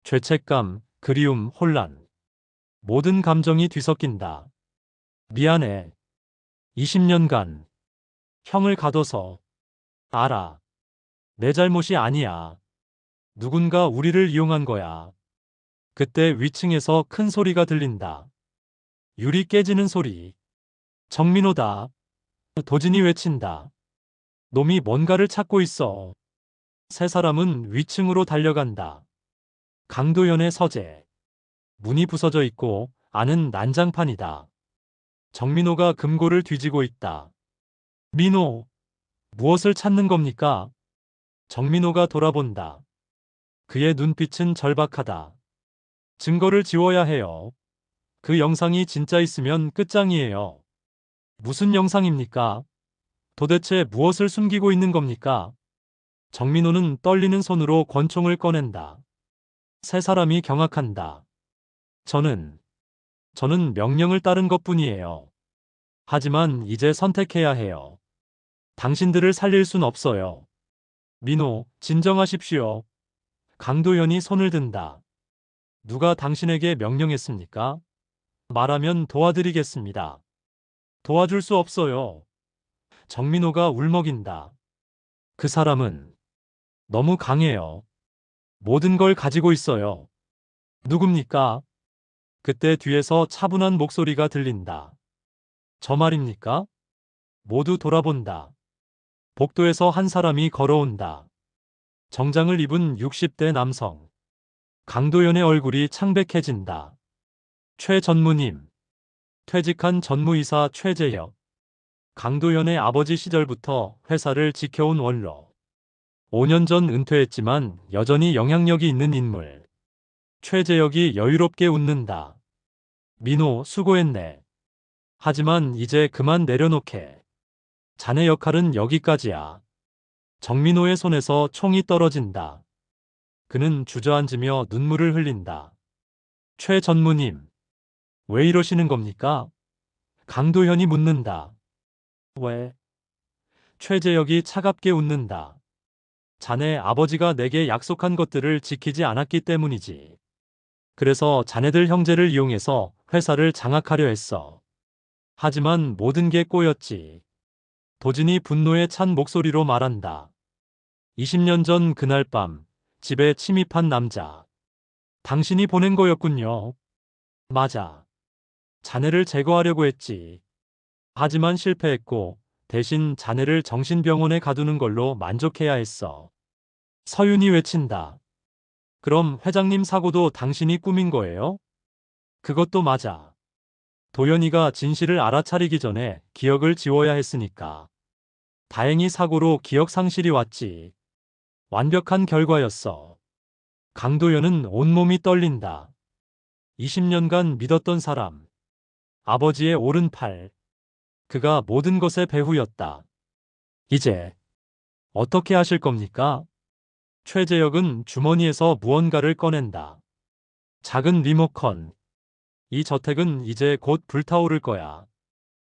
죄책감, 그리움, 혼란. 모든 감정이 뒤섞인다. 미안해. 20년간 형을 가둬서. 알아. 내 잘못이 아니야. 누군가 우리를 이용한 거야. 그때 위층에서 큰 소리가 들린다. 유리 깨지는 소리. 정민호다. 도진이 외친다. 놈이 뭔가를 찾고 있어. 세 사람은 위층으로 달려간다. 강도연의 서재. 문이 부서져 있고 안은 난장판이다. 정민호가 금고를 뒤지고 있다. 민호, 무엇을 찾는 겁니까? 정민호가 돌아본다. 그의 눈빛은 절박하다. 증거를 지워야 해요. 그 영상이 진짜 있으면 끝장이에요. 무슨 영상입니까? 도대체 무엇을 숨기고 있는 겁니까? 정민호는 떨리는 손으로 권총을 꺼낸다. 세 사람이 경악한다. 저는 명령을 따른 것뿐이에요. 하지만 이제 선택해야 해요. 당신들을 살릴 순 없어요. 민호, 진정하십시오. 강도연이 손을 든다. 누가 당신에게 명령했습니까? 말하면 도와드리겠습니다. 도와줄 수 없어요. 정민호가 울먹인다. 그 사람은 너무 강해요. 모든 걸 가지고 있어요. 누굽니까? 그때 뒤에서 차분한 목소리가 들린다. 저 말입니까? 모두 돌아본다. 복도에서 한 사람이 걸어온다. 정장을 입은 60대 남성. 강도연의 얼굴이 창백해진다. 최 전무님. 퇴직한 전무이사 최재혁. 강도연의 아버지 시절부터 회사를 지켜온 원로. 5년 전 은퇴했지만 여전히 영향력이 있는 인물. 최재혁이 여유롭게 웃는다. 민호, 수고했네. 하지만 이제 그만 내려놓게. 자네 역할은 여기까지야. 정민호의 손에서 총이 떨어진다. 그는 주저앉으며 눈물을 흘린다. 최 전무님, 왜 이러시는 겁니까? 강도현이 묻는다. 왜? 최재혁이 차갑게 웃는다. 자네 아버지가 내게 약속한 것들을 지키지 않았기 때문이지. 그래서 자네들 형제를 이용해서 회사를 장악하려 했어. 하지만 모든 게 꼬였지. 도진이 분노에 찬 목소리로 말한다. 20년 전 그날 밤 집에 침입한 남자. 당신이 보낸 거였군요. 맞아. 자네를 제거하려고 했지. 하지만 실패했고 대신 자네를 정신병원에 가두는 걸로 만족해야 했어. 서윤이 외친다. 그럼 회장님 사고도 당신이 꾸민 거예요? 그것도 맞아. 도연이가 진실을 알아차리기 전에 기억을 지워야 했으니까. 다행히 사고로 기억 상실이 왔지. 완벽한 결과였어. 강도연은 온몸이 떨린다. 20년간 믿었던 사람. 아버지의 오른팔. 그가 모든 것의 배후였다. 이제 어떻게 하실 겁니까? 최재혁은 주머니에서 무언가를 꺼낸다. 작은 리모컨. 이 저택은 이제 곧 불타오를 거야.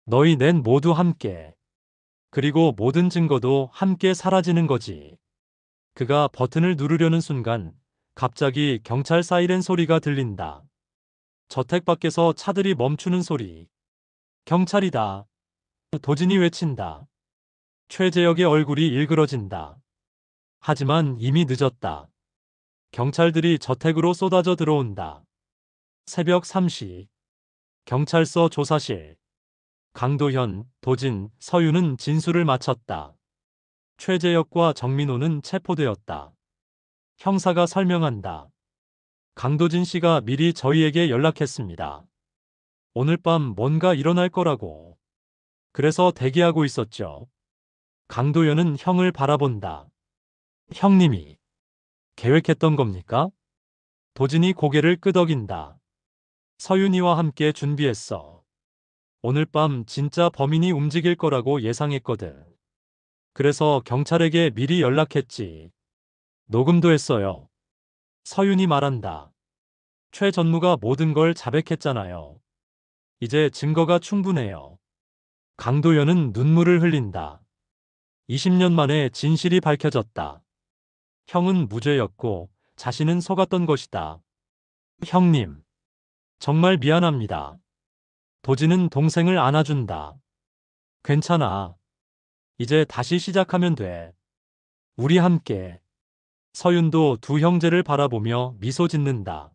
너희 넷 모두 함께. 그리고 모든 증거도 함께 사라지는 거지. 그가 버튼을 누르려는 순간 갑자기 경찰 사이렌 소리가 들린다. 저택 밖에서 차들이 멈추는 소리. 경찰이다. 도진이 외친다. 최재혁의 얼굴이 일그러진다. 하지만 이미 늦었다. 경찰들이 저택으로 쏟아져 들어온다. 새벽 3시. 경찰서 조사실. 강도현, 도진, 서유는 진술을 마쳤다. 최재혁과 정민호는 체포되었다. 형사가 설명한다. 강도진 씨가 미리 저희에게 연락했습니다. 오늘 밤 뭔가 일어날 거라고. 그래서 대기하고 있었죠. 강도현은 형을 바라본다. 형님이 계획했던 겁니까? 도진이 고개를 끄덕인다. 서윤이와 함께 준비했어. 오늘 밤 진짜 범인이 움직일 거라고 예상했거든. 그래서 경찰에게 미리 연락했지. 녹음도 했어요. 서윤이 말한다. 최 전무가 모든 걸 자백했잖아요. 이제 증거가 충분해요. 강도연은 눈물을 흘린다. 20년 만에 진실이 밝혀졌다. 형은 무죄였고 자신은 속았던 것이다. 형님, 정말 미안합니다. 도진은 동생을 안아준다. 괜찮아. 이제 다시 시작하면 돼. 우리 함께. 서윤도 두 형제를 바라보며 미소 짓는다.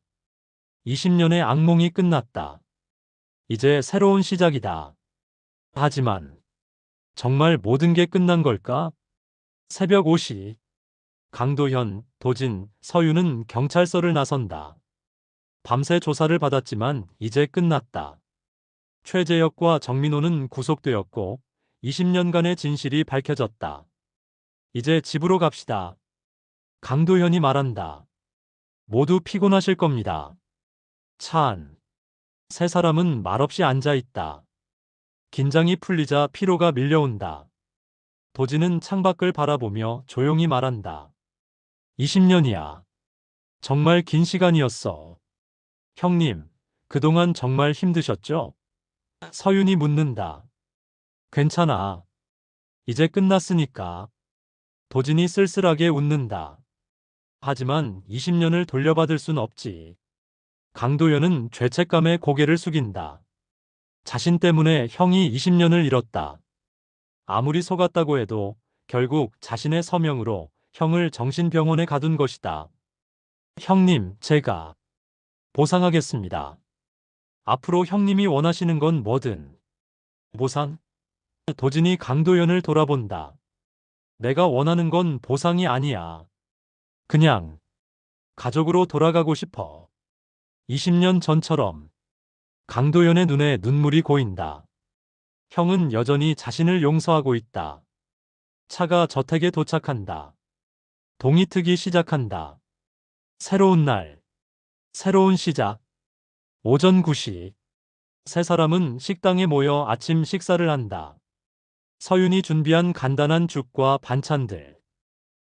20년의 악몽이 끝났다. 이제 새로운 시작이다. 하지만 정말 모든 게 끝난 걸까? 새벽 5시. 강도현, 도진, 서윤은 경찰서를 나선다. 밤새 조사를 받았지만 이제 끝났다. 최재혁과 정민호는 구속되었고 20년간의 진실이 밝혀졌다. 이제 집으로 갑시다. 강도현이 말한다. 모두 피곤하실 겁니다. 차 안. 세 사람은 말없이 앉아 있다. 긴장이 풀리자 피로가 밀려온다. 도진은 창밖을 바라보며 조용히 말한다. 20년이야. 정말 긴 시간이었어. 형님, 그동안 정말 힘드셨죠? 서윤이 묻는다. 괜찮아. 이제 끝났으니까. 도진이 쓸쓸하게 웃는다. 하지만 20년을 돌려받을 순 없지. 강도연은 죄책감에 고개를 숙인다. 자신 때문에 형이 20년을 잃었다. 아무리 속았다고 해도 결국 자신의 서명으로 형을 정신병원에 가둔 것이다. 형님, 제가 보상하겠습니다. 앞으로 형님이 원하시는 건 뭐든. 보상? 도진이 강도연을 돌아본다. 내가 원하는 건 보상이 아니야. 그냥 가족으로 돌아가고 싶어. 20년 전처럼. 강도연의 눈에 눈물이 고인다. 형은 여전히 자신을 용서하고 있다. 차가 저택에 도착한다. 동이 트기 시작한다. 새로운 날, 새로운 시작. 오전 9시. 세 사람은 식당에 모여 아침 식사를 한다. 서윤이 준비한 간단한 죽과 반찬들.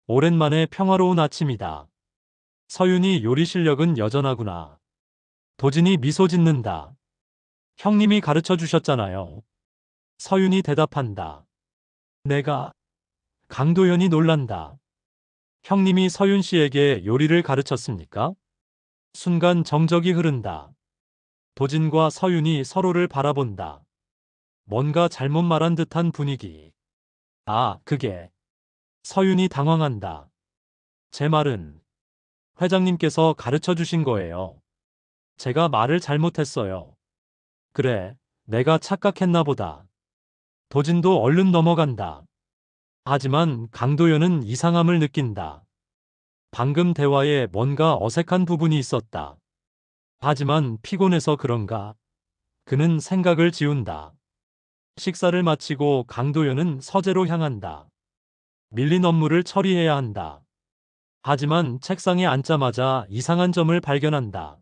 오랜만에 평화로운 아침이다. 서윤이 요리 실력은 여전하구나. 도진이 미소 짓는다. 형님이 가르쳐 주셨잖아요. 서윤이 대답한다. 내가. 강도연이 놀란다. 형님이 서윤 씨에게 요리를 가르쳤습니까? 순간 정적이 흐른다. 도진과 서윤이 서로를 바라본다. 뭔가 잘못 말한 듯한 분위기. 아, 그게. 서윤이 당황한다. 제 말은 회장님께서 가르쳐 주신 거예요. 제가 말을 잘못했어요. 그래, 내가 착각했나 보다. 도진도 얼른 넘어간다. 하지만 강도연은 이상함을 느낀다. 방금 대화에 뭔가 어색한 부분이 있었다. 하지만 피곤해서 그런가? 그는 생각을 지운다. 식사를 마치고 강도연은 서재로 향한다. 밀린 업무를 처리해야 한다. 하지만 책상에 앉자마자 이상한 점을 발견한다.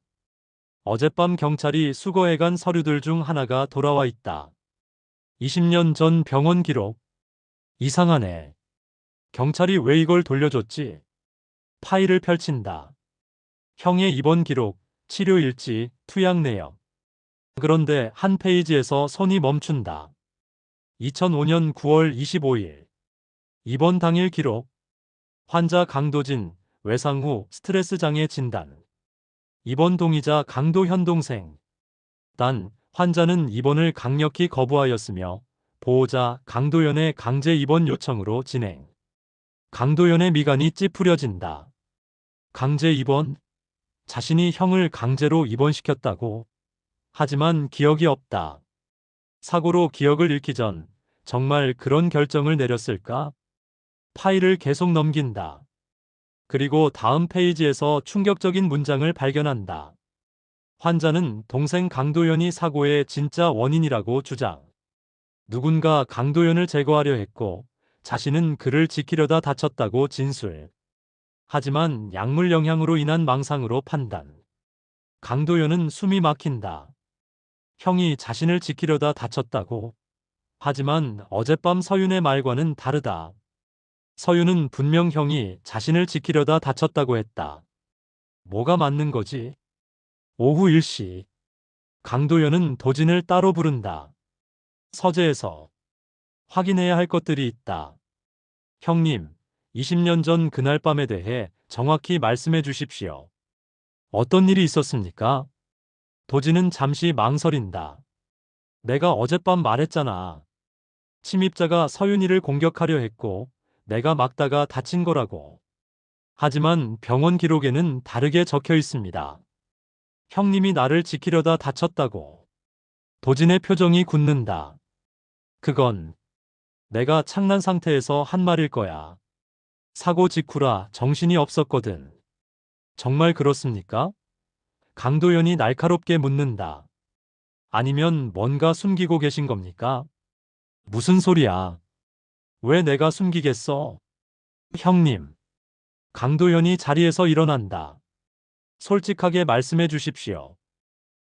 어젯밤 경찰이 수거해간 서류들 중 하나가 돌아와 있다. 20년 전 병원 기록. 이상하네. 경찰이 왜 이걸 돌려줬지? 파일을 펼친다. 형의 입원 기록, 치료 일지, 투약 내역. 그런데 한 페이지에서 손이 멈춘다. 2005년 9월 25일. 입원 당일 기록. 환자 강도진, 외상 후 스트레스 장애 진단. 입원 동의자 강도현 동생. 단, 환자는 입원을 강력히 거부하였으며 보호자 강도연의 강제 입원 요청으로 진행. 강도연의 미간이 찌푸려진다. 강제 입원? 자신이 형을 강제로 입원시켰다고? 하지만 기억이 없다. 사고로 기억을 잃기 전 정말 그런 결정을 내렸을까? 파일을 계속 넘긴다. 그리고 다음 페이지에서 충격적인 문장을 발견한다. 환자는 동생 강도연이 사고의 진짜 원인이라고 주장. 누군가 강도연을 제거하려 했고 자신은 그를 지키려다 다쳤다고 진술. 하지만 약물 영향으로 인한 망상으로 판단. 강도연은 숨이 막힌다. 형이 자신을 지키려다 다쳤다고. 하지만 어젯밤 서윤의 말과는 다르다. 서윤은 분명 형이 자신을 지키려다 다쳤다고 했다. 뭐가 맞는 거지? 오후 1시. 강도연은 도진을 따로 부른다. 서재에서 확인해야 할 것들이 있다. 형님, 20년 전 그날 밤에 대해 정확히 말씀해 주십시오. 어떤 일이 있었습니까? 도진은 잠시 망설인다. 내가 어젯밤 말했잖아. 침입자가 서윤이를 공격하려 했고 내가 막다가 다친 거라고. 하지만 병원 기록에는 다르게 적혀 있습니다. 형님이 나를 지키려다 다쳤다고. 도진의 표정이 굳는다. 그건 내가 창난 상태에서 한 말일 거야. 사고 직후라 정신이 없었거든. 정말 그렇습니까? 강도연이 날카롭게 묻는다. 아니면 뭔가 숨기고 계신 겁니까? 무슨 소리야? 왜 내가 숨기겠어? 형님. 강도연이 자리에서 일어난다. 솔직하게 말씀해 주십시오.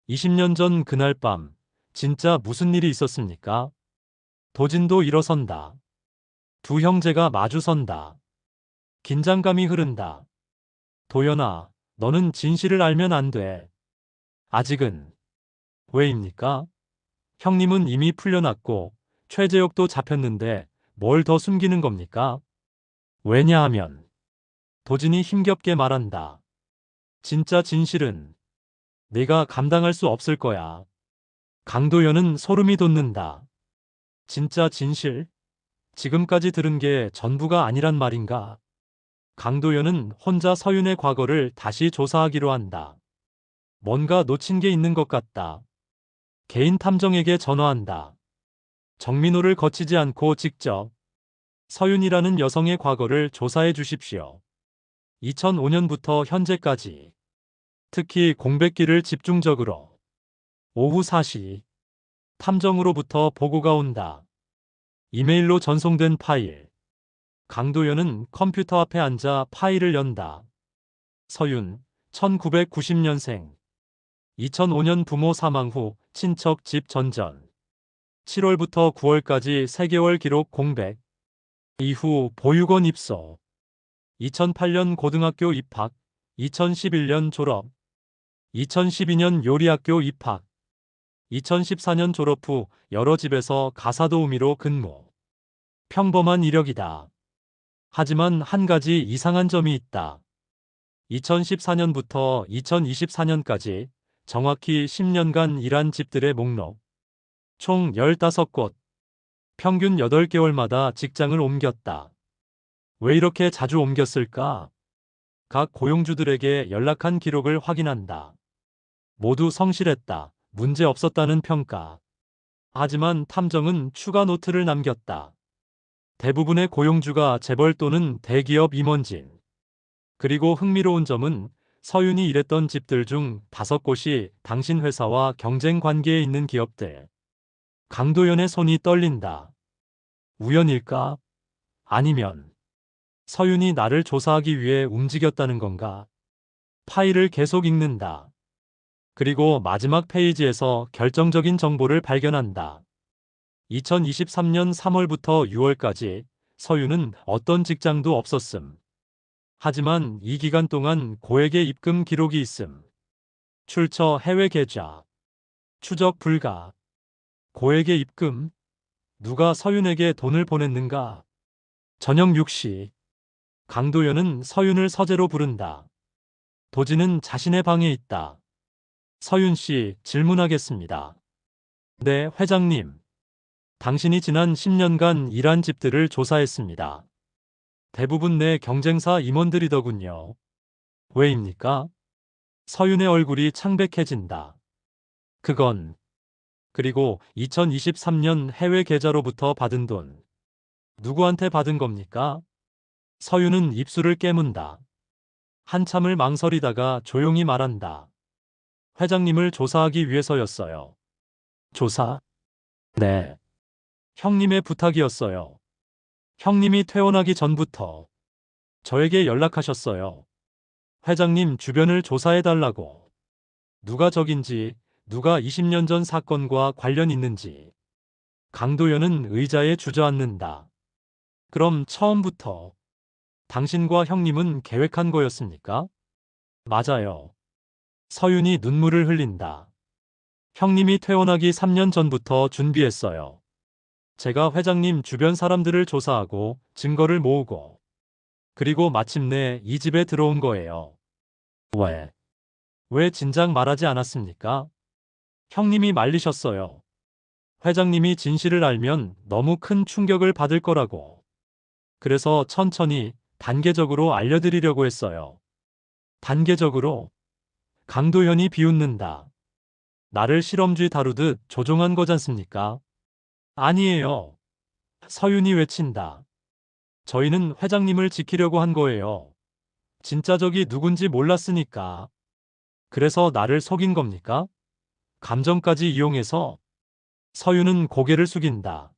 20년 전 그날 밤 진짜 무슨 일이 있었습니까? 도진도 일어선다. 두 형제가 마주선다. 긴장감이 흐른다. 도연아, 너는 진실을 알면 안 돼. 아직은. 왜입니까? 형님은 이미 풀려났고 최재혁도 잡혔는데 뭘 더 숨기는 겁니까? 왜냐하면 도진이 힘겹게 말한다. 진짜 진실은 네가 감당할 수 없을 거야. 강도연은 소름이 돋는다. 진짜 진실? 지금까지 들은 게 전부가 아니란 말인가? 강도연은 혼자 서윤의 과거를 다시 조사하기로 한다. 뭔가 놓친 게 있는 것 같다. 개인 탐정에게 전화한다. 정민호를 거치지 않고 직접 서윤이라는 여성의 과거를 조사해 주십시오. 2005년부터 현재까지 특히 공백기를 집중적으로 오후 4시 탐정으로부터 보고가 온다. 이메일로 전송된 파일. 강도연은 컴퓨터 앞에 앉아 파일을 연다. 서윤, 1990년생. 2005년 부모 사망 후 친척 집 전전. 7월부터 9월까지 3개월 기록 공백. 이후 보육원 입소. 2008년 고등학교 입학. 2011년 졸업. 2012년 요리학교 입학. 2014년 졸업 후 여러 집에서 가사도우미로 근무. 평범한 이력이다. 하지만 한 가지 이상한 점이 있다. 2014년부터 2024년까지 정확히 10년간 일한 집들의 목록. 총 15곳. 평균 8개월마다 직장을 옮겼다. 왜 이렇게 자주 옮겼을까? 각 고용주들에게 연락한 기록을 확인한다. 모두 성실했다. 문제 없었다는 평가. 하지만 탐정은 추가 노트를 남겼다. 대부분의 고용주가 재벌 또는 대기업 임원진. 그리고 흥미로운 점은 서윤이 일했던 집들 중 5곳이 당신 회사와 경쟁 관계에 있는 기업들. 강도연의 손이 떨린다. 우연일까? 아니면 서윤이 나를 조사하기 위해 움직였다는 건가? 파일을 계속 읽는다. 그리고 마지막 페이지에서 결정적인 정보를 발견한다. 2023년 3월부터 6월까지 서윤은 어떤 직장도 없었음. 하지만 이 기간 동안 고액의 입금 기록이 있음. 출처 해외 계좌. 추적 불가. 고액의 입금. 누가 서윤에게 돈을 보냈는가? 저녁 6시. 강도연은 서윤을 서재로 부른다. 도지는 자신의 방에 있다. 서윤 씨, 질문하겠습니다. 네, 회장님. 당신이 지난 10년간 일한 집들을 조사했습니다. 대부분 내 경쟁사 임원들이더군요. 왜입니까? 서윤의 얼굴이 창백해진다. 그건 그리고 2023년 해외 계좌로부터 받은 돈. 누구한테 받은 겁니까? 서윤은 입술을 깨문다. 한참을 망설이다가 조용히 말한다. 회장님을 조사하기 위해서였어요. 조사? 네. 형님의 부탁이었어요. 형님이 퇴원하기 전부터 저에게 연락하셨어요. 회장님 주변을 조사해달라고. 누가 적인지, 누가 20년 전 사건과 관련 있는지. 강도연은 의자에 주저앉는다. 그럼 처음부터 당신과 형님은 계획한 거였습니까? 맞아요. 서윤이 눈물을 흘린다. 형님이 퇴원하기 3년 전부터 준비했어요. 제가 회장님 주변 사람들을 조사하고 증거를 모으고 그리고 마침내 이 집에 들어온 거예요. 왜? 왜 진작 말하지 않았습니까? 형님이 말리셨어요. 회장님이 진실을 알면 너무 큰 충격을 받을 거라고. 그래서 천천히 단계적으로 알려드리려고 했어요. 단계적으로? 강도현이 비웃는다. 나를 실험쥐 다루듯 조종한 거잖습니까? 아니에요. 서윤이 외친다. 저희는 회장님을 지키려고 한 거예요. 진짜 적이 누군지 몰랐으니까. 그래서 나를 속인 겁니까? 감정까지 이용해서? 서윤은 고개를 숙인다.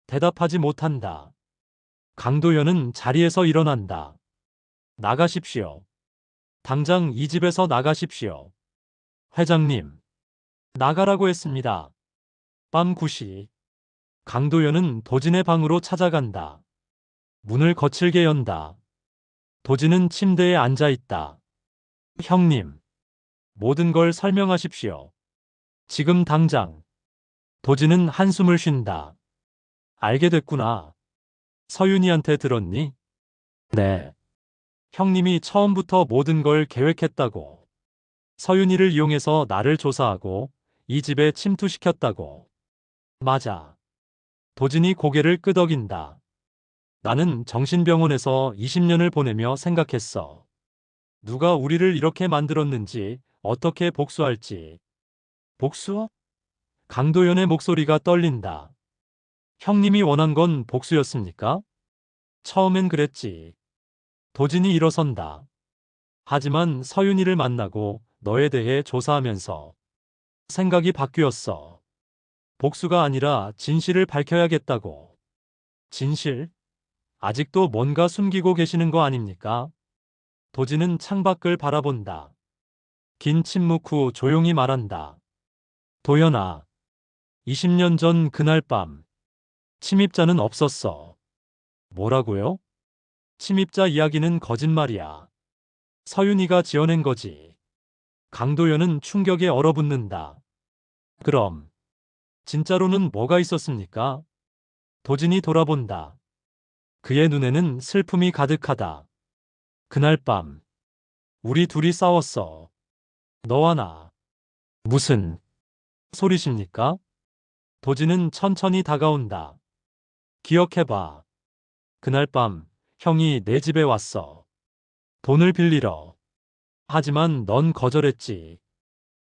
대답하지 못한다. 강도현은 자리에서 일어난다. 나가십시오. 당장 이 집에서 나가십시오. 회장님. 나가라고 했습니다. 밤 9시. 강도현은 도진의 방으로 찾아간다. 문을 거칠게 연다. 도진은 침대에 앉아 있다. 형님. 모든 걸 설명하십시오. 지금 당장. 도진은 한숨을 쉰다. 알게 됐구나. 서윤이한테 들었니? 네. 형님이 처음부터 모든 걸 계획했다고. 서윤이를 이용해서 나를 조사하고 이 집에 침투시켰다고. 맞아. 도진이 고개를 끄덕인다. 나는 정신병원에서 20년을 보내며 생각했어. 누가 우리를 이렇게 만들었는지, 어떻게 복수할지. 복수? 강도연의 목소리가 떨린다. 형님이 원한 건 복수였습니까? 처음엔 그랬지. 도진이 일어선다. 하지만 서윤이를 만나고 너에 대해 조사하면서 생각이 바뀌었어. 복수가 아니라 진실을 밝혀야겠다고. 진실? 아직도 뭔가 숨기고 계시는 거 아닙니까? 도진은 창밖을 바라본다. 긴 침묵 후 조용히 말한다. 도연아, 20년 전 그날 밤, 침입자는 없었어. 뭐라고요? 침입자 이야기는 거짓말이야. 서윤이가 지어낸 거지. 강도연은 충격에 얼어붙는다. 그럼, 진짜로는 뭐가 있었습니까? 도진이 돌아본다. 그의 눈에는 슬픔이 가득하다. 그날 밤, 우리 둘이 싸웠어. 너와 나. 무슨 소리십니까? 도진은 천천히 다가온다. 기억해봐. 그날 밤, 형이 내 집에 왔어. 돈을 빌리러. 하지만 넌 거절했지.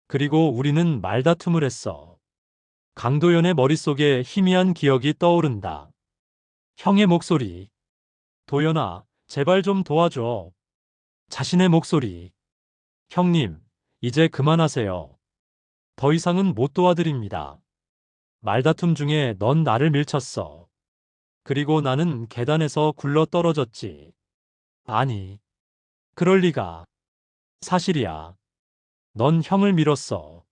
그리고 우리는 말다툼을 했어. 강도연의 머릿속에 희미한 기억이 떠오른다. 형의 목소리. 도연아, 제발 좀 도와줘. 자신의 목소리. 형님, 이제 그만하세요. 더 이상은 못 도와드립니다. 말다툼 중에 넌 나를 밀쳤어. 그리고 나는 계단에서 굴러 떨어졌지. 아니, 그럴 리가. 사실이야. 넌 형을 밀었어.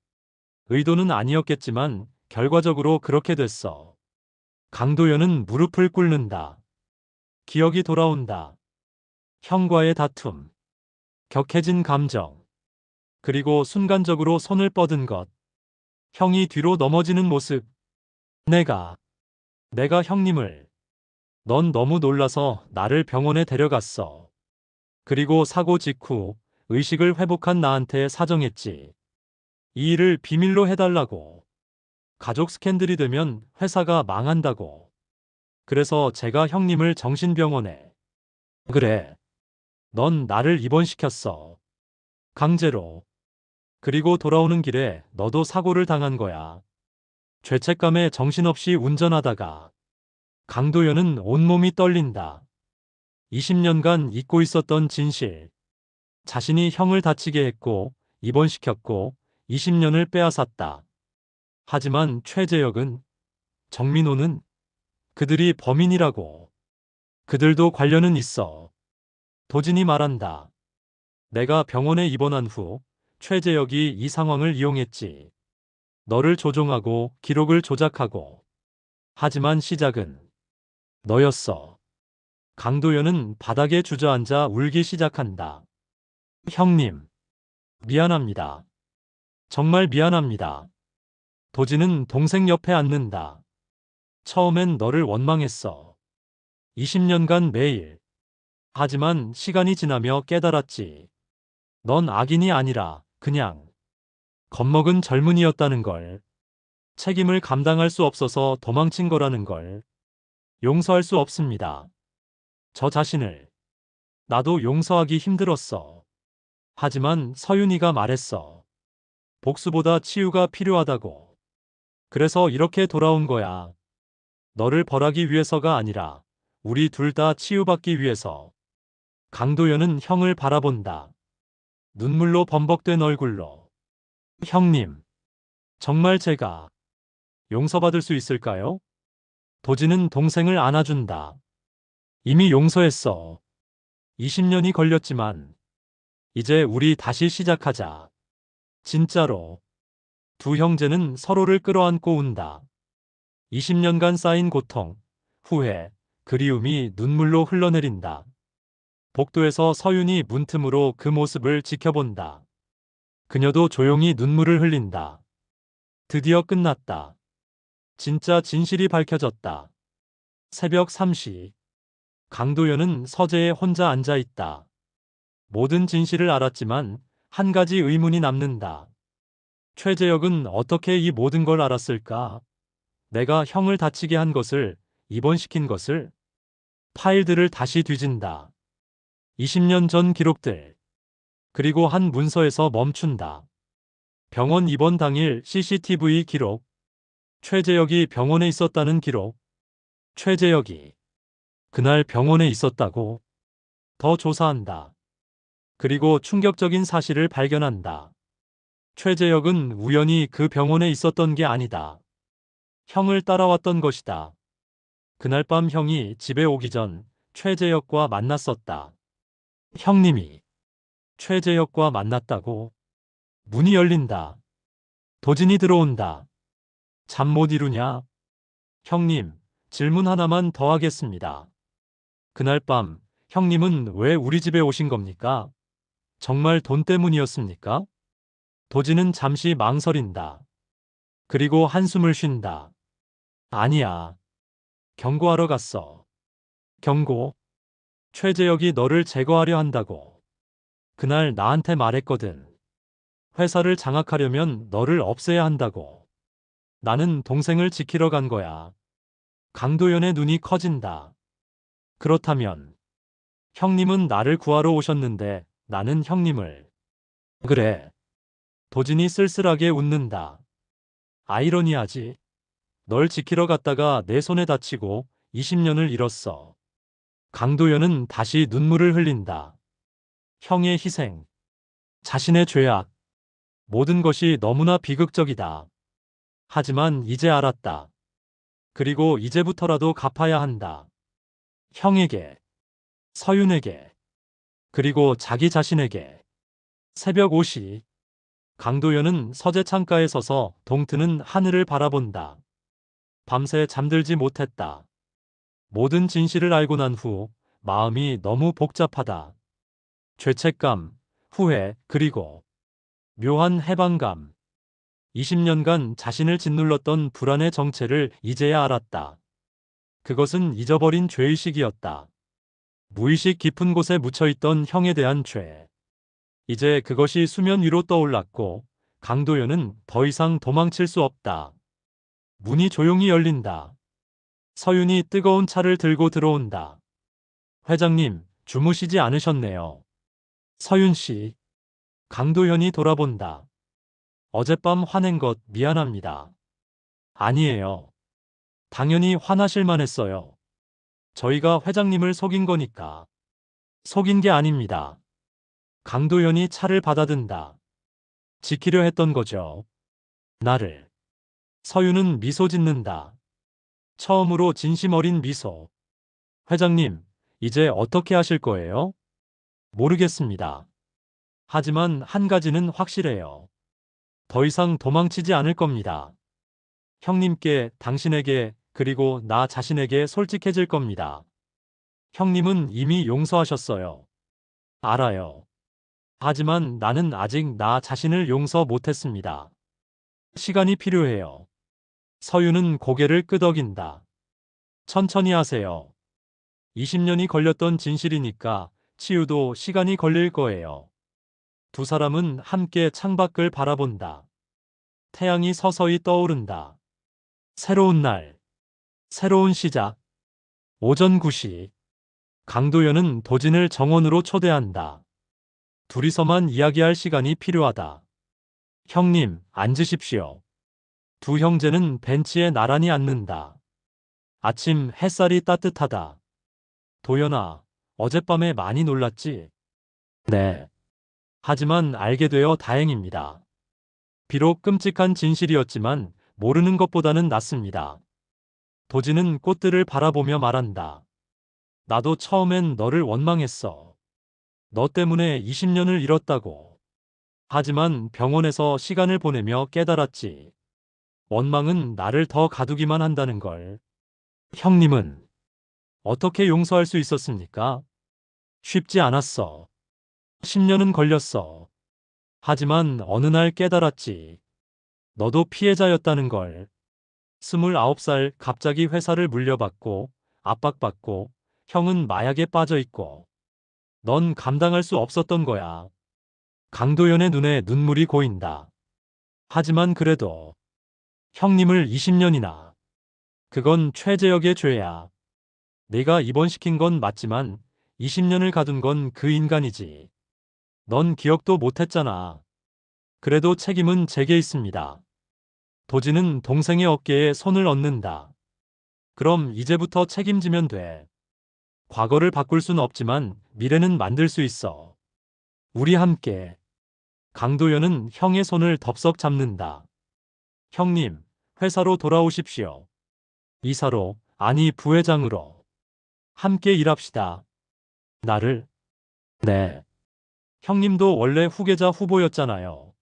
의도는 아니었겠지만 결과적으로 그렇게 됐어. 강도연은 무릎을 꿇는다. 기억이 돌아온다. 형과의 다툼, 격해진 감정, 그리고 순간적으로 손을 뻗은 것. 형이 뒤로 넘어지는 모습. 내가, 내가 형님을. 넌 너무 놀라서 나를 병원에 데려갔어. 그리고 사고 직후 의식을 회복한 나한테 사정했지. 이 일을 비밀로 해달라고. 가족 스캔들이 되면 회사가 망한다고. 그래서 제가 형님을 정신병원에. 그래. 넌 나를 입원시켰어. 강제로. 그리고 돌아오는 길에 너도 사고를 당한 거야. 죄책감에 정신없이 운전하다가. 강도연은 온몸이 떨린다. 20년간 잊고 있었던 진실. 자신이 형을 다치게 했고, 입원시켰고, 20년을 빼앗았다. 하지만 최재혁은, 정민호는 그들이 범인이라고. 그들도 관련은 있어. 도진이 말한다. 내가 병원에 입원한 후 최재혁이 이 상황을 이용했지. 너를 조종하고 기록을 조작하고. 하지만 시작은 너였어. 강도연은 바닥에 주저앉아 울기 시작한다. 형님, 미안합니다. 정말 미안합니다. 도진은 동생 옆에 앉는다. 처음엔 너를 원망했어. 20년간 매일. 하지만 시간이 지나며 깨달았지. 넌 악인이 아니라 그냥 겁먹은 젊은이였다는 걸. 책임을 감당할 수 없어서 도망친 거라는 걸. 용서할 수 없습니다. 저 자신을. 나도 용서하기 힘들었어. 하지만 서윤이가 말했어. 복수보다 치유가 필요하다고. 그래서 이렇게 돌아온 거야. 너를 벌하기 위해서가 아니라 우리 둘 다 치유받기 위해서. 강도연은 형을 바라본다. 눈물로 범벅된 얼굴로. 형님, 정말 제가 용서받을 수 있을까요? 도진은 동생을 안아준다. 이미 용서했어. 20년이 걸렸지만 이제 우리 다시 시작하자. 진짜로. 두 형제는 서로를 끌어안고 운다. 20년간 쌓인 고통, 후회, 그리움이 눈물로 흘러내린다. 복도에서 서윤이 문틈으로 그 모습을 지켜본다. 그녀도 조용히 눈물을 흘린다. 드디어 끝났다. 진짜 진실이 밝혀졌다. 새벽 3시. 강도연은 서재에 혼자 앉아 있다. 모든 진실을 알았지만 한 가지 의문이 남는다. 최재혁은 어떻게 이 모든 걸 알았을까? 내가 형을 다치게 한 것을, 입원시킨 것을? 파일들을 다시 뒤진다. 20년 전 기록들. 그리고 한 문서에서 멈춘다. 병원 입원 당일 CCTV 기록. 최재혁이 병원에 있었다는 기록. 최재혁이 그날 병원에 있었다고. 더 조사한다. 그리고 충격적인 사실을 발견한다. 최재혁은 우연히 그 병원에 있었던 게 아니다. 형을 따라왔던 것이다. 그날 밤 형이 집에 오기 전 최재혁과 만났었다. 형님이 최재혁과 만났다고. 문이 열린다. 도진이 들어온다. 잠 못 이루냐? 형님, 질문 하나만 더 하겠습니다. 그날 밤 형님은 왜 우리 집에 오신 겁니까? 정말 돈 때문이었습니까? 도진은 잠시 망설인다. 그리고 한숨을 쉰다. 아니야. 경고하러 갔어. 경고? 최재혁이 너를 제거하려 한다고. 그날 나한테 말했거든. 회사를 장악하려면 너를 없애야 한다고. 나는 동생을 지키러 간 거야. 강도연의 눈이 커진다. 그렇다면 형님은 나를 구하러 오셨는데 나는 형님을. 그래. 도진이 쓸쓸하게 웃는다. 아이러니하지. 널 지키러 갔다가 내 손에 다치고 20년을 잃었어. 강도연은 다시 눈물을 흘린다. 형의 희생, 자신의 죄악, 모든 것이 너무나 비극적이다. 하지만 이제 알았다. 그리고 이제부터라도 갚아야 한다. 형에게, 서윤에게, 그리고 자기 자신에게. 새벽 5시, 강도연은 서재 창가에 서서 동트는 하늘을 바라본다. 밤새 잠들지 못했다. 모든 진실을 알고 난 후 마음이 너무 복잡하다. 죄책감, 후회, 그리고 묘한 해방감. 20년간 자신을 짓눌렀던 불안의 정체를 이제야 알았다. 그것은 잊어버린 죄의식이었다. 무의식 깊은 곳에 묻혀있던 형에 대한 죄. 이제 그것이 수면 위로 떠올랐고 강도연은 더 이상 도망칠 수 없다. 문이 조용히 열린다. 서윤이 뜨거운 차를 들고 들어온다. 회장님, 주무시지 않으셨네요. 서윤 씨. 강도현이 돌아본다. 어젯밤 화낸 것 미안합니다. 아니에요. 당연히 화나실 만했어요. 저희가 회장님을 속인 거니까. 속인 게 아닙니다. 강도현이 차를 받아든다. 지키려 했던 거죠. 나를. 서윤은 미소 짓는다. 처음으로 진심 어린 미소. 회장님, 이제 어떻게 하실 거예요? 모르겠습니다. 하지만 한 가지는 확실해요. 더 이상 도망치지 않을 겁니다. 형님께, 당신에게, 그리고 나 자신에게 솔직해질 겁니다. 형님은 이미 용서하셨어요. 알아요. 하지만 나는 아직 나 자신을 용서 못했습니다. 시간이 필요해요. 서윤은 고개를 끄덕인다. 천천히 하세요. 20년이 걸렸던 진실이니까 치유도 시간이 걸릴 거예요. 두 사람은 함께 창밖을 바라본다. 태양이 서서히 떠오른다. 새로운 날, 새로운 시작. 오전 9시. 강도연은 도진을 정원으로 초대한다. 둘이서만 이야기할 시간이 필요하다. 형님, 앉으십시오. 두 형제는 벤치에 나란히 앉는다. 아침 햇살이 따뜻하다. 도연아, 어젯밤에 많이 놀랐지? 네. 하지만 알게 되어 다행입니다. 비록 끔찍한 진실이었지만 모르는 것보다는 낫습니다. 도진은 꽃들을 바라보며 말한다. 나도 처음엔 너를 원망했어. 너 때문에 20년을 잃었다고. 하지만 병원에서 시간을 보내며 깨달았지. 원망은 나를 더 가두기만 한다는 걸. 형님은 어떻게 용서할 수 있었습니까? 쉽지 않았어. 10년은 걸렸어. 하지만 어느 날 깨달았지. 너도 피해자였다는 걸. 29살 갑자기 회사를 물려받고 압박받고 형은 마약에 빠져있고 넌 감당할 수 없었던 거야. 강도연의 눈에 눈물이 고인다. 하지만 그래도 형님을 20년이나. 그건 최재혁의 죄야. 내가 입원시킨 건 맞지만 20년을 가둔 건 그 인간이지. 넌 기억도 못했잖아. 그래도 책임은 제게 있습니다. 도지는 동생의 어깨에 손을 얹는다. 그럼 이제부터 책임지면 돼. 과거를 바꿀 순 없지만 미래는 만들 수 있어. 우리 함께. 강도연은 형의 손을 덥석 잡는다. 형님, 회사로 돌아오십시오. 이사로, 아니 부회장으로. 함께 일합시다. 나를? 네. 형님도 원래 후계자 후보였잖아요.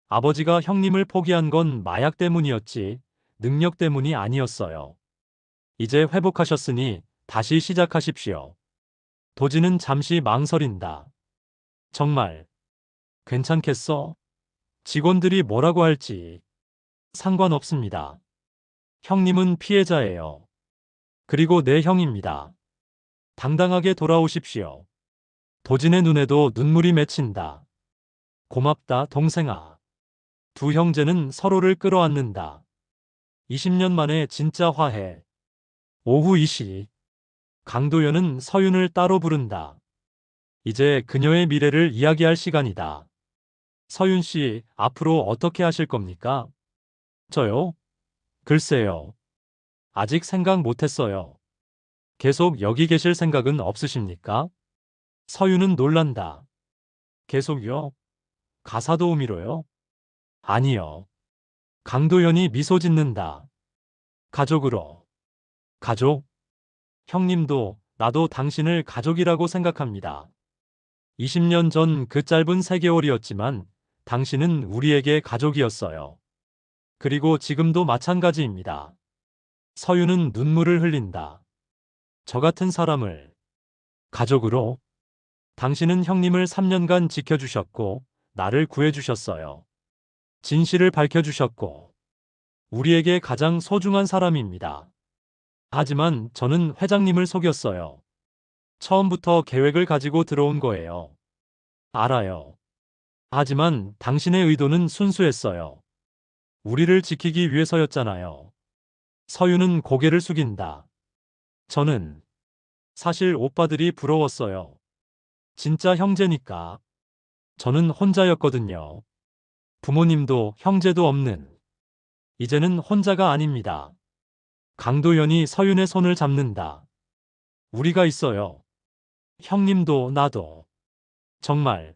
아버지가 형님을 포기한 건 마약 때문이었지, 능력 때문이 아니었어요. 이제 회복하셨으니 다시 시작하십시오. 도지는 잠시 망설인다. 정말 괜찮겠어? 직원들이 뭐라고 할지 상관없습니다. 형님은 피해자예요. 그리고 내 형입니다. 당당하게 돌아오십시오. 도진의 눈에도 눈물이 맺힌다. 고맙다, 동생아. 두 형제는 서로를 끌어안는다. 20년 만에 진짜 화해. 오후 2시. 강도연은 서윤을 따로 부른다. 이제 그녀의 미래를 이야기할 시간이다. 서윤 씨, 앞으로 어떻게 하실 겁니까? 저요? 글쎄요. 아직 생각 못했어요. 계속 여기 계실 생각은 없으십니까? 서윤은 놀란다. 계속요? 가사 도우미로요? 아니요. 강도연이 미소 짓는다. 가족으로. 가족? 형님도 나도 당신을 가족이라고 생각합니다. 20년 전 그 짧은 3개월이었지만 당신은 우리에게 가족이었어요. 그리고 지금도 마찬가지입니다. 서윤은 눈물을 흘린다. 저 같은 사람을 가족으로? 당신은 형님을 3년간 지켜주셨고 나를 구해주셨어요. 진실을 밝혀주셨고 우리에게 가장 소중한 사람입니다. 하지만 저는 회장님을 속였어요. 처음부터 계획을 가지고 들어온 거예요. 알아요. 하지만 당신의 의도는 순수했어요. 우리를 지키기 위해서였잖아요. 서윤은 고개를 숙인다. 저는 사실 오빠들이 부러웠어요. 진짜 형제니까. 저는 혼자였거든요. 부모님도 형제도 없는. 이제는 혼자가 아닙니다. 강도연이 서윤의 손을 잡는다. 우리가 있어요. 형님도 나도. 정말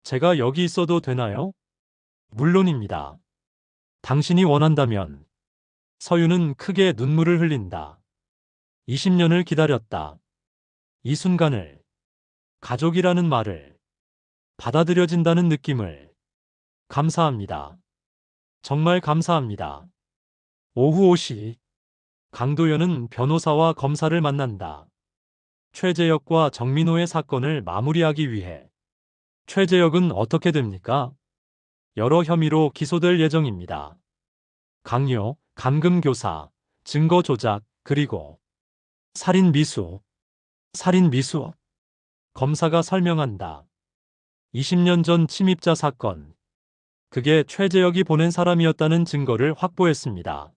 제가 여기 있어도 되나요? 물론입니다. 당신이 원한다면. 서윤은 크게 눈물을 흘린다. 20년을 기다렸다. 이 순간을, 가족이라는 말을, 받아들여진다는 느낌을. 감사합니다. 정말 감사합니다. 오후 5시. 강도연은 변호사와 검사를 만난다. 최재혁과 정민호의 사건을 마무리하기 위해. 최재혁은 어떻게 됩니까? 여러 혐의로 기소될 예정입니다. 강요, 감금교사, 증거 조작, 그리고 살인 미수. 살인 미수. 검사가 설명한다. 20년 전 침입자 사건. 그게 최재혁이 보낸 사람이었다는 증거를 확보했습니다.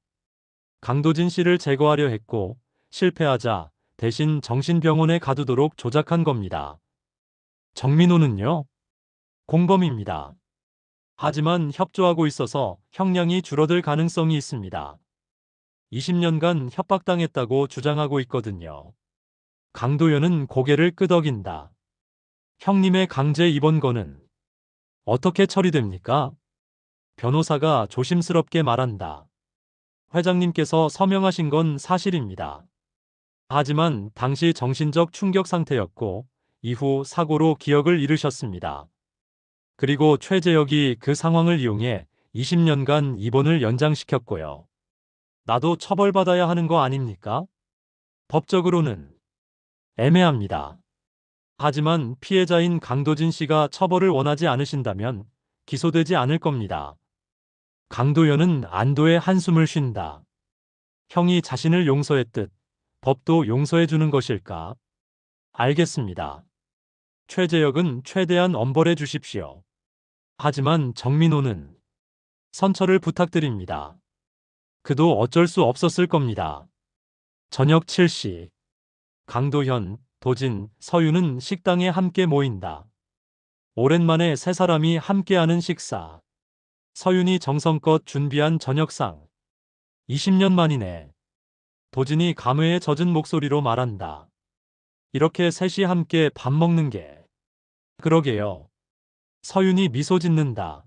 강도진 씨를 제거하려 했고 실패하자 대신 정신병원에 가두도록 조작한 겁니다. 정민호는요? 공범입니다. 하지만 협조하고 있어서 형량이 줄어들 가능성이 있습니다. 20년간 협박당했다고 주장하고 있거든요. 강도연은 고개를 끄덕인다. 형님의 강제 입원건은 어떻게 처리됩니까? 변호사가 조심스럽게 말한다. 회장님께서 서명하신 건 사실입니다. 하지만 당시 정신적 충격 상태였고 이후 사고로 기억을 잃으셨습니다. 그리고 최재혁이 그 상황을 이용해 20년간 입원을 연장시켰고요. 나도 처벌받아야 하는 거 아닙니까? 법적으로는 애매합니다. 하지만 피해자인 강도진 씨가 처벌을 원하지 않으신다면 기소되지 않을 겁니다. 강도연은 안도의 한숨을 쉰다. 형이 자신을 용서했듯 법도 용서해 주는 것일까? 알겠습니다. 최재혁은 최대한 엄벌해 주십시오. 하지만 정민호는 선처를 부탁드립니다. 그도 어쩔 수 없었을 겁니다. 저녁 7시. 강도현, 도진, 서유는 식당에 함께 모인다. 오랜만에 세 사람이 함께하는 식사. 서윤이 정성껏 준비한 저녁상. 20년 만이네. 도진이 감회에 젖은 목소리로 말한다. 이렇게 셋이 함께 밥 먹는 게. 그러게요. 서윤이 미소 짓는다.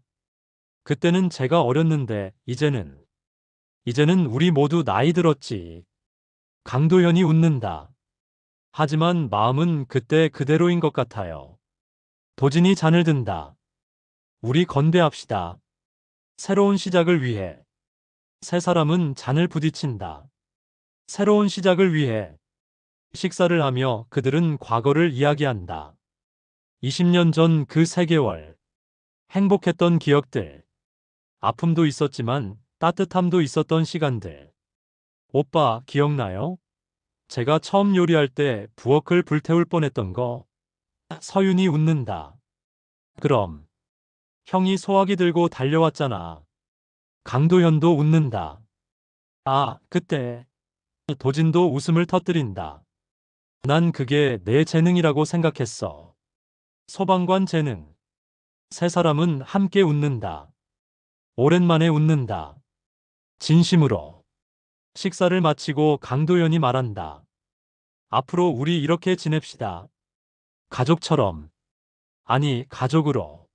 그때는 제가 어렸는데 이제는 우리 모두 나이 들었지. 강도현이 웃는다. 하지만 마음은 그때 그대로인 것 같아요. 도진이 잔을 든다. 우리 건배합시다. 새로운 시작을 위해. 세 사람은 잔을 부딪힌다. 새로운 시작을 위해. 식사를 하며 그들은 과거를 이야기한다. 20년 전 그 3개월. 행복했던 기억들. 아픔도 있었지만 따뜻함도 있었던 시간들. 오빠, 기억나요? 제가 처음 요리할 때 부엌을 불태울 뻔했던 거. 서윤이 웃는다. 그럼. 형이 소화기 들고 달려왔잖아. 강도현도 웃는다. 아, 그때. 도진도 웃음을 터뜨린다. 난 그게 내 재능이라고 생각했어. 소방관 재능. 세 사람은 함께 웃는다. 오랜만에 웃는다. 진심으로. 식사를 마치고 강도현이 말한다. 앞으로 우리 이렇게 지냅시다. 가족처럼. 아니, 가족으로.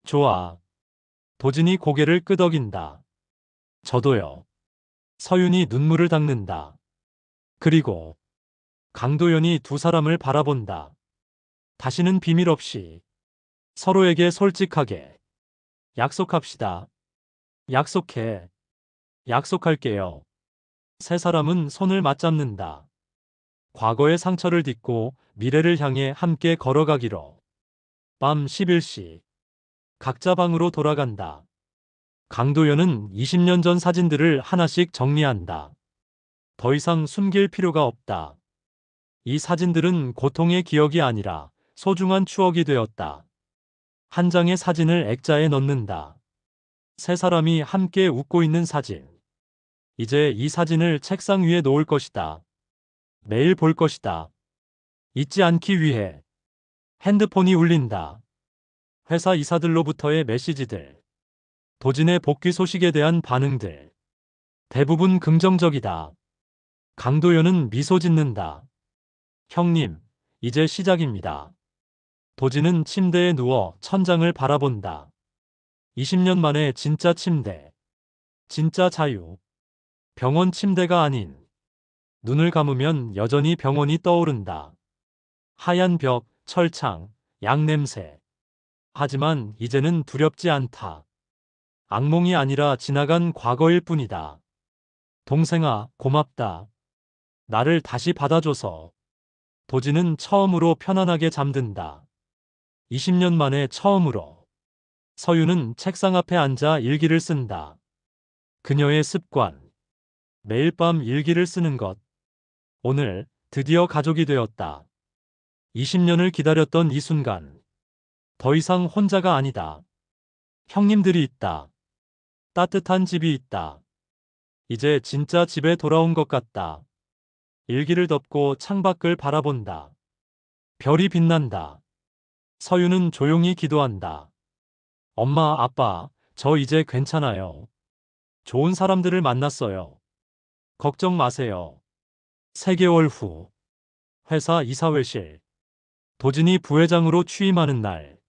좋아. 도진이 고개를 끄덕인다. 저도요. 서윤이 눈물을 닦는다. 그리고 강도현이 두 사람을 바라본다. 다시는 비밀 없이 서로에게 솔직하게 약속합시다. 약속해. 약속할게요. 세 사람은 손을 맞잡는다. 과거의 상처를 딛고 미래를 향해 함께 걸어가기로. 밤 11시. 각자 방으로 돌아간다. 강도현은 20년 전 사진들을 하나씩 정리한다. 더 이상 숨길 필요가 없다. 이 사진들은 고통의 기억이 아니라 소중한 추억이 되었다. 한 장의 사진을 액자에 넣는다. 세 사람이 함께 웃고 있는 사진. 이제 이 사진을 책상 위에 놓을 것이다. 매일 볼 것이다. 잊지 않기 위해. 핸드폰이 울린다. 회사 이사들로부터의 메시지들. 도진의 복귀 소식에 대한 반응들. 대부분 긍정적이다. 강도현은 미소 짓는다. 형님, 이제 시작입니다. 도진은 침대에 누워 천장을 바라본다. 20년 만에 진짜 침대. 진짜 자유. 병원 침대가 아닌. 눈을 감으면 여전히 병원이 떠오른다. 하얀 벽, 철창, 약 냄새. 하지만 이제는 두렵지 않다. 악몽이 아니라 지나간 과거일 뿐이다. 동생아, 고맙다. 나를 다시 받아줘서. 도진은 처음으로 편안하게 잠든다. 20년 만에 처음으로. 서유는 책상 앞에 앉아 일기를 쓴다. 그녀의 습관. 매일 밤 일기를 쓰는 것. 오늘 드디어 가족이 되었다. 20년을 기다렸던 이 순간. 더 이상 혼자가 아니다. 형님들이 있다. 따뜻한 집이 있다. 이제 진짜 집에 돌아온 것 같다. 일기를 덮고 창밖을 바라본다. 별이 빛난다. 서유는 조용히 기도한다. 엄마, 아빠, 저 이제 괜찮아요. 좋은 사람들을 만났어요. 걱정 마세요. 3개월 후. 회사 이사회실. 도진이 부회장으로 취임하는 날.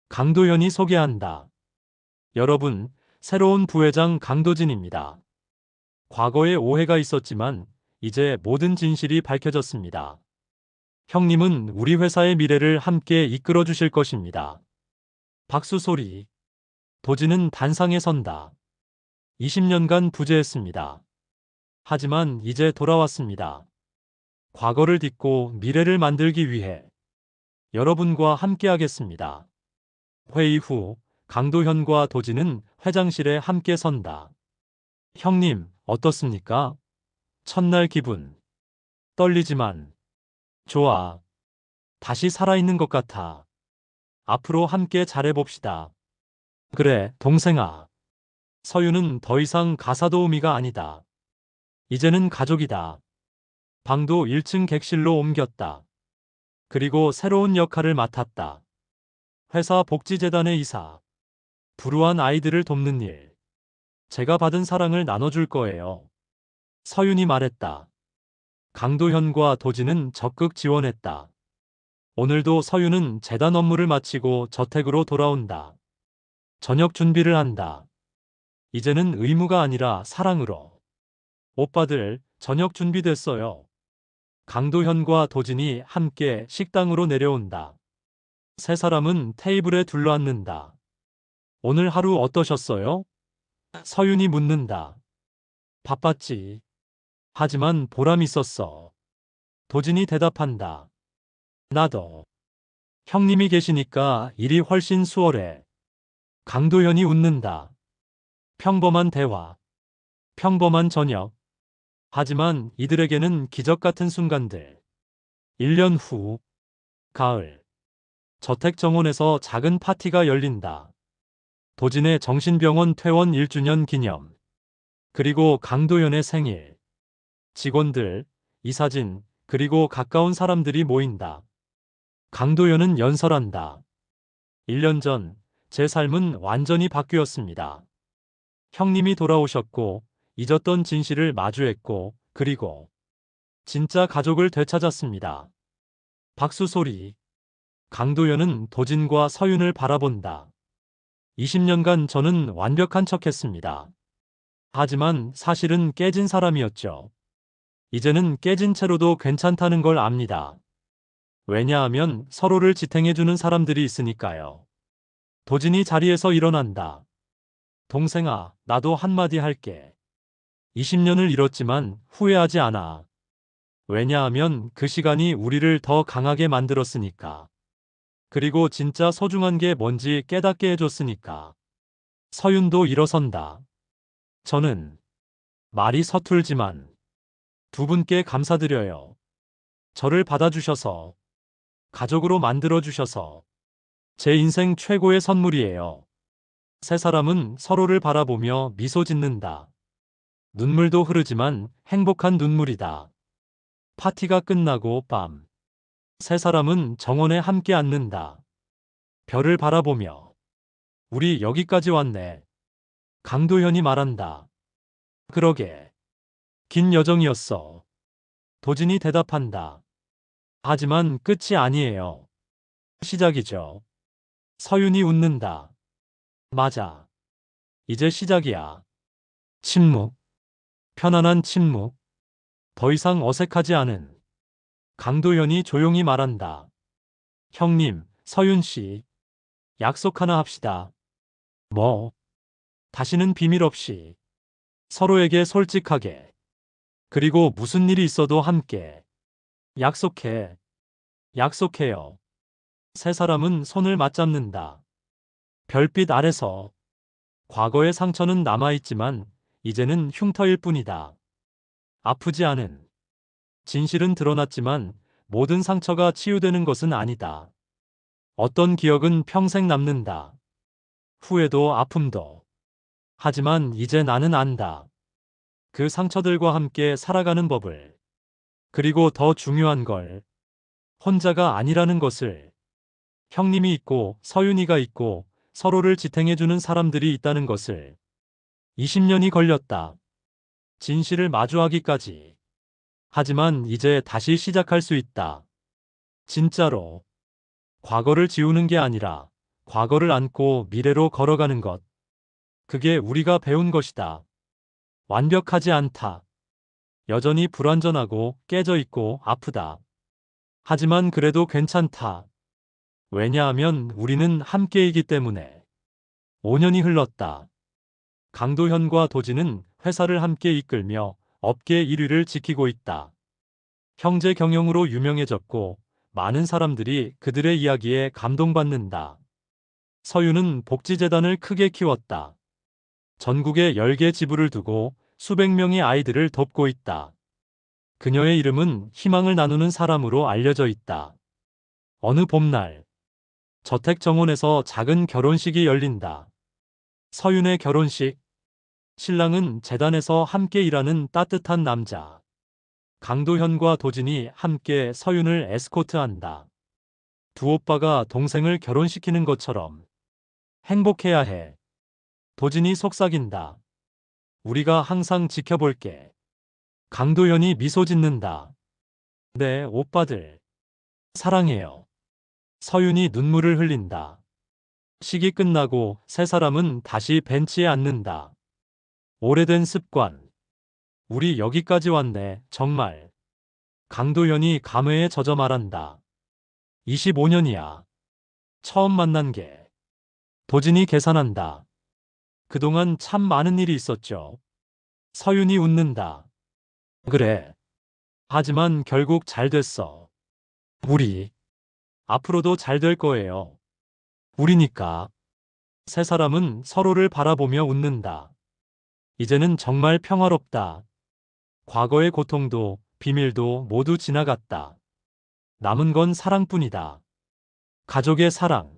강도현이 소개한다. 여러분, 새로운 부회장 강도진입니다. 과거에 오해가 있었지만 이제 모든 진실이 밝혀졌습니다. 형님은 우리 회사의 미래를 함께 이끌어 주실 것입니다. 박수 소리. 도진은 단상에 선다. 20년간 부재했습니다. 하지만 이제 돌아왔습니다. 과거를 딛고 미래를 만들기 위해 여러분과 함께하겠습니다. 회의 후 강도현과 도진은 회장실에 함께 선다. 형님, 어떻습니까? 첫날 기분. 떨리지만 좋아. 다시 살아있는 것 같아. 앞으로 함께 잘해봅시다. 그래, 동생아. 서유는 더 이상 가사도우미가 아니다. 이제는 가족이다. 방도 1층 객실로 옮겼다. 그리고 새로운 역할을 맡았다. 회사 복지재단의 이사. 불우한 아이들을 돕는 일. 제가 받은 사랑을 나눠줄 거예요. 서윤이 말했다. 강도현과 도진은 적극 지원했다. 오늘도 서윤은 재단 업무를 마치고 저택으로 돌아온다. 저녁 준비를 한다. 이제는 의무가 아니라 사랑으로. 오빠들, 저녁 준비됐어요. 강도현과 도진이 함께 식당으로 내려온다. 세 사람은 테이블에 둘러앉는다. 오늘 하루 어떠셨어요? 서윤이 묻는다. 바빴지. 하지만 보람 있었어. 도진이 대답한다. 나도. 형님이 계시니까 일이 훨씬 수월해. 강도현이 웃는다. 평범한 대화. 평범한 저녁. 하지만 이들에게는 기적 같은 순간들. 1년 후. 가을. 저택 정원에서 작은 파티가 열린다. 도진의 정신병원 퇴원 1주년 기념. 그리고 강도현의 생일. 직원들, 이사진, 그리고 가까운 사람들이 모인다. 강도현은 연설한다. 1년 전, 제 삶은 완전히 바뀌었습니다. 형님이 돌아오셨고, 잊었던 진실을 마주했고, 그리고 진짜 가족을 되찾았습니다. 박수 소리. 강도현은 도진과 서윤을 바라본다. 20년간 저는 완벽한 척했습니다. 하지만 사실은 깨진 사람이었죠. 이제는 깨진 채로도 괜찮다는 걸 압니다. 왜냐하면 서로를 지탱해주는 사람들이 있으니까요. 도진이 자리에서 일어난다. 동생아, 나도 한마디 할게. 20년을 잃었지만 후회하지 않아. 왜냐하면 그 시간이 우리를 더 강하게 만들었으니까. 그리고 진짜 소중한 게 뭔지 깨닫게 해줬으니까. 서윤도 일어선다. 저는 말이 서툴지만 두 분께 감사드려요. 저를 받아주셔서, 가족으로 만들어주셔서 제 인생 최고의 선물이에요. 세 사람은 서로를 바라보며 미소 짓는다. 눈물도 흐르지만 행복한 눈물이다. 파티가 끝나고 밤. 세 사람은 정원에 함께 앉는다. 별을 바라보며. 우리 여기까지 왔네. 강도현이 말한다. 그러게. 긴 여정이었어. 도진이 대답한다. 하지만 끝이 아니에요. 시작이죠. 서윤이 웃는다. 맞아. 이제 시작이야. 침묵. 편안한 침묵. 더 이상 어색하지 않은. 강도현이 조용히 말한다. 형님, 서윤 씨. 약속 하나 합시다. 뭐? 다시는 비밀 없이. 서로에게 솔직하게. 그리고 무슨 일이 있어도 함께. 약속해. 약속해요. 세 사람은 손을 맞잡는다. 별빛 아래서. 과거의 상처는 남아있지만 이제는 흉터일 뿐이다. 아프지 않은. 진실은 드러났지만 모든 상처가 치유되는 것은 아니다. 어떤 기억은 평생 남는다. 후회도 아픔도. 하지만 이제 나는 안다. 그 상처들과 함께 살아가는 법을. 그리고 더 중요한 걸. 혼자가 아니라는 것을. 형님이 있고 서윤이가 있고 서로를 지탱해주는 사람들이 있다는 것을. 20년이 걸렸다. 진실을 마주하기까지. 하지만 이제 다시 시작할 수 있다. 진짜로. 과거를 지우는 게 아니라 과거를 안고 미래로 걸어가는 것. 그게 우리가 배운 것이다. 완벽하지 않다. 여전히 불완전하고 깨져 있고 아프다. 하지만 그래도 괜찮다. 왜냐하면 우리는 함께이기 때문에. 5년이 흘렀다. 강도현과 도진은 회사를 함께 이끌며 업계 1위를 지키고 있다. 형제 경영으로 유명해졌고 많은 사람들이 그들의 이야기에 감동받는다. 서윤은 복지재단을 크게 키웠다. 전국에 10개 지부를 두고 수백 명의 아이들을 돕고 있다. 그녀의 이름은 희망을 나누는 사람으로 알려져 있다. 어느 봄날, 저택 정원에서 작은 결혼식이 열린다. 서윤의 결혼식. 신랑은 재단에서 함께 일하는 따뜻한 남자. 강도현과 도진이 함께 서윤을 에스코트한다. 두 오빠가 동생을 결혼시키는 것처럼 행복해야 해. 도진이 속삭인다. 우리가 항상 지켜볼게. 강도현이 미소 짓는다. 네, 오빠들. 사랑해요. 서윤이 눈물을 흘린다. 식이 끝나고 세 사람은 다시 벤치에 앉는다. 오래된 습관. 우리 여기까지 왔네, 정말. 강도현이 감회에 젖어 말한다. 25년이야. 처음 만난 게. 도진이 계산한다. 그동안 참 많은 일이 있었죠. 서윤이 웃는다. 그래. 하지만 결국 잘 됐어. 우리. 앞으로도 잘 될 거예요. 우리니까. 세 사람은 서로를 바라보며 웃는다. 이제는 정말 평화롭다. 과거의 고통도 비밀도 모두 지나갔다. 남은 건 사랑뿐이다. 가족의 사랑.